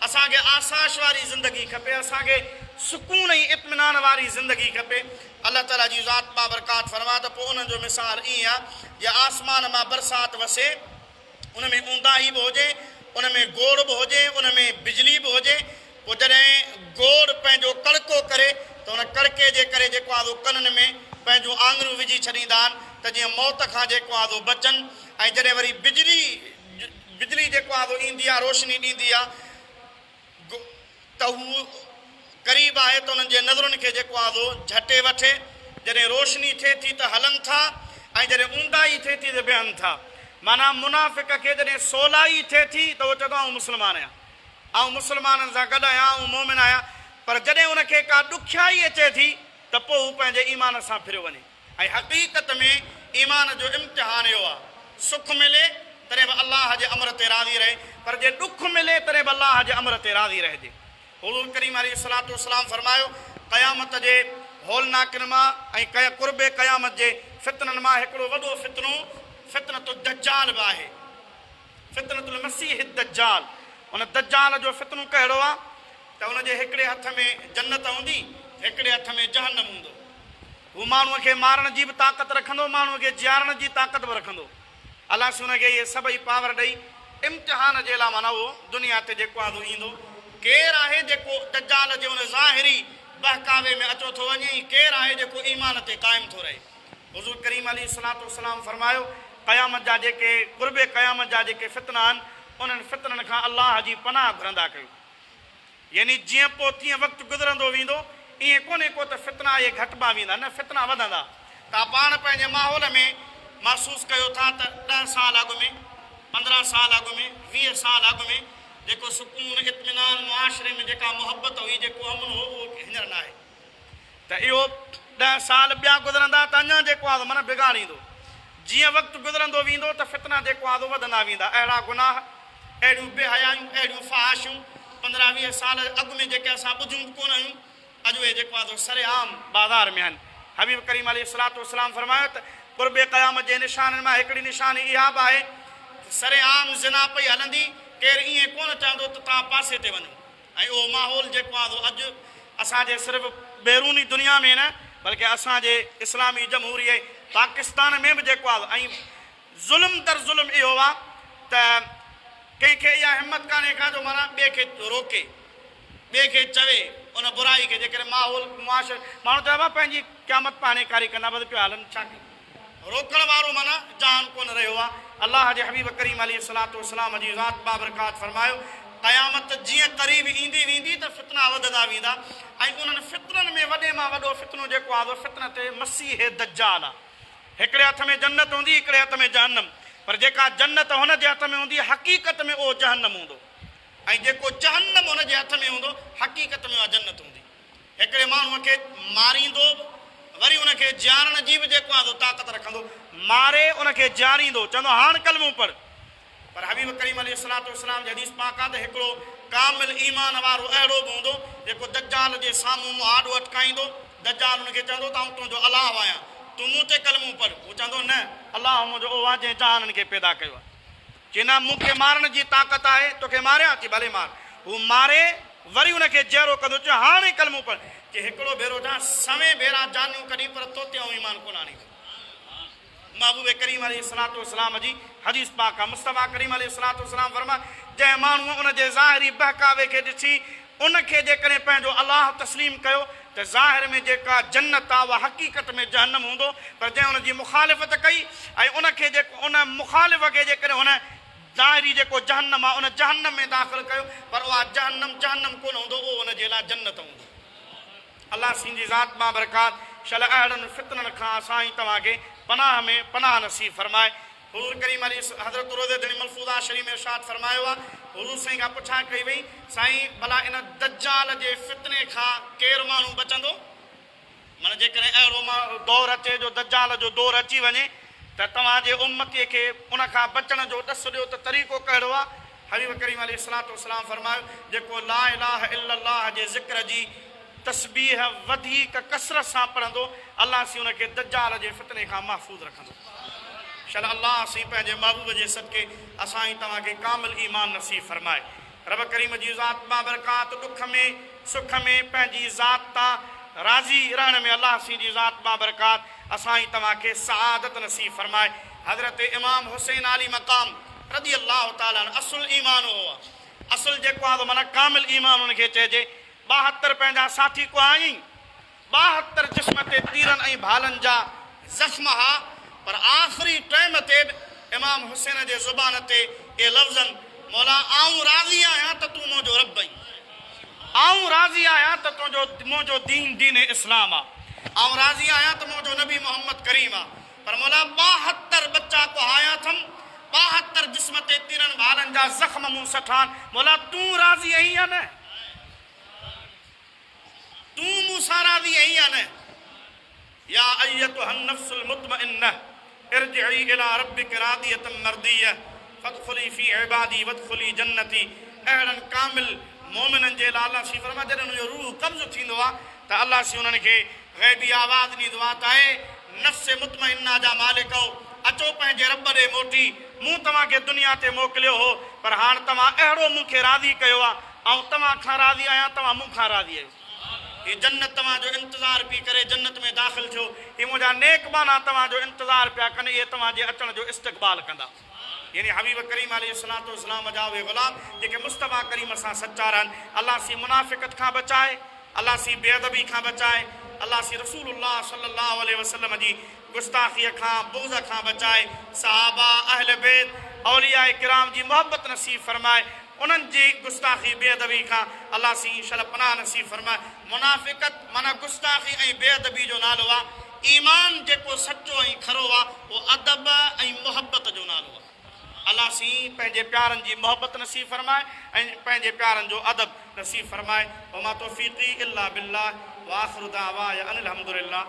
असांखे आसाश वारी ज़िंदगी खपे, असांखे सुकून ऐं इत्मिनान वारी ज़िंदगी खपे। अल्लाह ताला जी ज़ात बाबरकात फरमा त पोइ उन्हनि जो मिसाल ईअं आहे, जे आसमान मां बरसाति वसे, उन में ऊंदाही बि हुजे, उन में गोड़ बि हुजे, उन में बिजली बि हुजे, पोइ जॾहिं गोड़ पंहिंजो कड़को करे त उन कड़के जे करे जेको आहे कननि में पंहिंजूं आङुरियूं विझी छॾींदा आहिनि त जीअं मौत खां जेको आहे बचनि। ऐं जॾहिं वरी बिजली जेको आहे ईंदी आहे, रोशनी ॾींदी आहे त हू क़रीब आहे त उन्हनि जे नज़रुनि खे जेको आहे झटे वठे। जॾहिं रोशनी थिए थी त हलनि था ऐं जॾहिं ऊंदाही थिए थी त बीहनि था। माना मुनाफ़िक खे जॾहिं सवलाई थिए थी त उहो चवंदो आऊं मुस्लमान आहियां, ऐं मुस्लमाननि सां गॾु आहियां, ऐं मोमिन आहियां। पर जॾहिं उनखे का ॾुखियाई अचे थी त पोइ हू पंहिंजे ईमान सां फिरियो वञे। ऐं हक़ीक़त में ईमान जो इम्तिहान इहो आहे, सुख मिले तॾहिं बि अलाह जे अमर ते राज़ी रहे, पर जे ॾुख मिले तॾहिं बि अलाह जे अमर ते राज़ी रहिजे। हुज़ूर करीम अलैहिस्सलातु वस्सलाम फरमायो क़यामत जे होलनाकनि मां ऐं क़ुर्बे क़यामत जे फितननि मां हिकिड़ो वॾो फितनो फितनतुल दज्जाल बि आहे, फितनतुल मसीह दज्जाल। उन दज्जाल जो फितनो कहिड़ो आहे त उनजे हिकिड़े हथ में जन्नत हूंदी, हिकिड़े हथ में जहन्नम हूंदो। हू माण्हूअ खे मारण जी बि ताक़त रखंदो, माण्हूअ खे जीआरण जी ताक़त बि रखंदो। अलाह उनखे इहे सभई पावर ॾेई इम्तिहान जे लाइ माना उहो दुनिया ते जेको आहे ईंदो। केरु आहे जेको दज्जाल जे उन ज़ाहिरी बहकावे में अचो थो वञे, केरु आहे जेको ईमान ते क़ाइमु थो रहे। हुज़ूर करीम अलैहिस्सलातु वस्सलाम फरमायो क़यामत जा जेके क़ुर्बे क़यामत जा जेके फितना आहिनि उन्हनि फितननि खां अलाह जी पनाह घुरंदा कयो। यानी जीअं पोइ तीअं वक़्तु गुज़रंदो वेंदो ईअं कोन्हे को त फितना इहे घटिबा वेंदा, न फितना वधंदा। तव्हां पाण पंहिंजे माहौल में महसूसु कयो था त 10 साल अॻु में, 15 साल अॻु में, 20 साल अॻु में जेको सुकून इत्मिनान मुआशरे में जेका मुहबत हुई, जेको अमन हो, उहो हींअर न आहे। त इहो 10 साल ॿिया गुज़रंदा त अञा जेको आहे माना बिगाड़ींदो। जीअं वक़्तु गुज़रंदो वेंदो त फितना जेको आहे वधंदा वेंदा। अहिड़ा गुनाह, अहिड़ियूं बेहयायूं, अहिड़ियूं फ़हाशूं 15-20 साल अॻु में जेके असां ॿुधियूं कोन आहियूं, अॼु उहे जेको आहे सरेआम बाज़ार में आहिनि। हबीब करीम अलैहिस्सलातु वस्सलाम फरमायो त क़ुर्बे क़यामत जे निशाननि मां हिकिड़ी निशानी इहा बि आहे सरेआम ज़िना पई हलंदी, केरु ईअं कोन चवंदो त तव्हां पासे ते वञो। ऐं उहो माहौल जेको आहे अॼु असांजे सिर्फ़ु बैरूनी दुनिया में न बल्कि असांजे इस्लामी जमहूरिया पाकिस्तान में बि जेको आहे ऐं ज़ुल्म दर ज़ुल्म इहो आहे त कंहिंखे इहा हिमत कान्हे का जो माना ॿिए खे रोके, ॿिए खे चवे उन बुराई खे। जेकॾहिं माहौल मुआशर माण्हू चइबो आहे पंहिंजी क़यामत पाणे कारी कंदा, बसि पियो हलनि छा कयूं। रोकण वारो माना जान कोन रहियो आहे। अलाह जे हबीब करीम अलैहिस्सलातु वस्सलाम जी ज़ात बाबरकात फरमायो क़यामत जीअं क़रीब ईंदी वेंदी त फितना वधंदा वेंदा। ऐं उन्हनि फितननि में वॾे मां वॾो फितनो जेको आहे फितनत मसीह दज्जाल आहे। हिकिड़े हथ में जन्नत हूंदी, हिकिड़े हथ में जहन्नम। पर जेका जन्नत हुन जे हथ में हूंदी हक़ीक़त में उहो जहन्नम हूंदो, ऐं जेको जहन्नम हुन जे हथ में हूंदो हक़ीक़त में उहा जन्नत हूंदी। हिकिड़े माण्हूअ खे मारींदो, वरी उनखे जीआरण जी बि जेको आहे ताक़त रखंदो, मारे उनखे जीआरींदो, चवंदो हाणे कलमो पढ़। पर हबीब करीम अलैहिस्सलातु वस्सलाम जी हदीस पाक आहे त हिकिड़ो कामिल ईमान वारो अहिड़ो बि हूंदो जेको दज्जाल जे साम्हूं मुंहुं आॾो अटकाईंदो। दज्जाल हुनखे चवंदो त आउं तुंहिंजो अलाह आहियां, तूं मूं ते कलमो पढ़। हू चवंदो न, अलाह मुंहिंजो उहो आहे जंहिं जहाननि खे पैदा कयो आहे। चई न, मूंखे मारण जी ताक़त आहे, तोखे मारियां थी, भले मार। हू मारे वरी उनखे जहिड़ो कंदो, चयो हाणे कलमो पढ़। कि हिकिड़ो भेरो जा सवे भेरा जानियूं कढी पर तो ते ईमान कोन आणींदो। महबूब करीम अलैहिस्सलातु वस्सलाम जी हदीस पाक आहे। मुस्तफ़ा करीम अलैहिस्सलातु वस्सलाम फरमाए जंहिं माण्हूअ उनजे ज़ाहिरी बहकावे खे ॾिसी उनखे जेकॾहिं पंहिंजो अलाह तस्लीम कयो त ज़ाहिर में जेका जन्नत आहे उहा हक़ीक़त में जहन्नम हूंदो। पर जंहिं उनजी मुखालिफ़त कई ऐं उनखे जेको उन मुखालिफ़ खे जेकॾहिं हुन ज़ाहिरी जेको जहन्नम आहे उन जहन्नम में दाख़िल कयो, पर उहा जहन्नम कोन हूंदो, उहो उनजे लाइ जन्नत हूंदो। अलाह सिंधी ज़ात मां बरकात शल अहिड़नि फितननि खां असां ई तव्हांखे पनाह में पनाह नसीब फरमाए। हुज़ूर करीम अली हज़रत रोज़े मलफूज़ा शरीफ़ में इरशाद फरमायो आहे, हुज़ूर साईं खां पुछा कई वई, साईं भला इन दज्जाल जे फितने खां केरु माण्हू बचंदो? माना जेकॾहिं अहिड़ो दौरु अचे जो दज्जाल जो दौरु अची वञे त तव्हांजे उम्मतीअ खे उन खां बचण जो ॾस ॾियो त तरीक़ो कहिड़ो आहे? हबीब करीम अलैहिस्सलातु वस्सलाम फरमायो जेको ला इलाहा इल्लल्लाह जे ज़िक्र जी तस्बीह वधीक कसरत सां पढ़ंदो अलाह सी उनखे दज्जाल जे फितने खां महफ़ूज़ रखंदो। शल अलाह सी पंहिंजे महबूब जे सदके असां ई तव्हांखे कामिल ईमान नसीब फरमाए। रब करीम जी ज़ात बाबरकात दुख में सुख में पंहिंजी ज़ात तां राज़ी रहण में अलाह सी जी ज़ात बाबरकात असां ई तव्हांखे सआदत नसीब फरमाए। हज़रत इमाम हुसैन अली मक़ाम रज़ी अल्लाह ताला असुल ईमान हो आहे, असुल जेको आहे माना कामिल ईमान हुनखे चइजे। 72 पंहिंजा साथी को आयईं 72 जिस्म ते तीरनि ऐं भालनि जा ज़ख्म हा, पर आख़िरी टाइम ते इमाम हुसैन जे ज़ुबान ते ए लफ़्ज़नि मौला आऊं राज़ी आहियां त तूं मुंहिंजो रब आहीं, आऊं राज़ी आहियां त मुंहिंजो दीन दीन इस्लाम आहे, आऊं राज़ी आहियां त मुंहिंजो नबी मोहम्मद करीम आहे। पर मौला 72 बच्चा को हाया थम, 72 जिस्म ते तीरनि भालनि जा ज़ख्म मूं सठान, मौला तूं राज़ी आहीं या न, तूं मूंसां राज़ी आहीं या न। या अय्यतुहन नफ्सुल मुतमइन्नह इरजिई इला रब्बिक रादियतम मर्दियह फदखुली फी इबादी वदखुली जन्नती। अहिड़नि कामिल मोमिननि जे लाइ अल्लाह सी फरमाए जॾहिं उनजो रूह कब्ज़ थींदो आहे त अल्लाह सी उन्हनि खे ग़ैबी आवाज़ ॾींदो आहे त आहे नफ़्स मुतमइन्ना जा मालिको, अचो पंहिंजे रब ॾे मोटी, मूं तव्हांखे दुनिया ते मोकिलियो हो, पर हाणे तव्हां अहिड़ो मूंखे राज़ी कयो आहे, ऐं तव्हां खां राज़ी आहियां, तव्हां मूंखां राज़ी आहियो। ये जन्नत तव्हांजो इंतज़ार पई करे जन्नत में दाख़िल थियो, ये मुंहिंजा नेकबाना तव्हांजो इंतज़ार पिया कनि, इहे तव्हांजे अचण जो इस्तक़बाल कंदा। यानी हबीब करीम अलैहिस्सलातु वस्सलाम जा उहे ग़ुलाम जेके मुस्तफ़ा करीम सां सच्चा रहनि। अल्लाह सी मुनाफ़िक़त खां बचाए, अल्लाह सी बेअदबी खां बचाए, अल्लाह सी रसूलुल्लाह सल्लल्लाहु अलैहि वसल्लम जी गुस्ताखीअ खां बुग़्ज़ खां बचाए, सहाबा अहल बैत औलिया किराम जी मोहब्बत नसीब फरमाए, उन्हनि जी गुस्ताखी बेअदबी खां अल्लाह सी इंशाअल्लाह पनाह नसीब फरमाए। मुनाफ़िक़त माना गुस्ताखी ऐं बेअदबी जो नालो आहे, ईमान जेको सचो ऐं खरो आहे उहो अदब ऐं मुहबत जो नालो आहे। अल्लाह सी पंहिंजे प्यारनि जी मोहब्बत नसीब फरमाए ऐं पंहिंजे प्यारनि जो अदब नसीब फरमाए। वमा तौफ़ीक़ी इल्ला बिल्लाह व आख़िरु दाअवाना अनिल हम्दुलिल्लाह।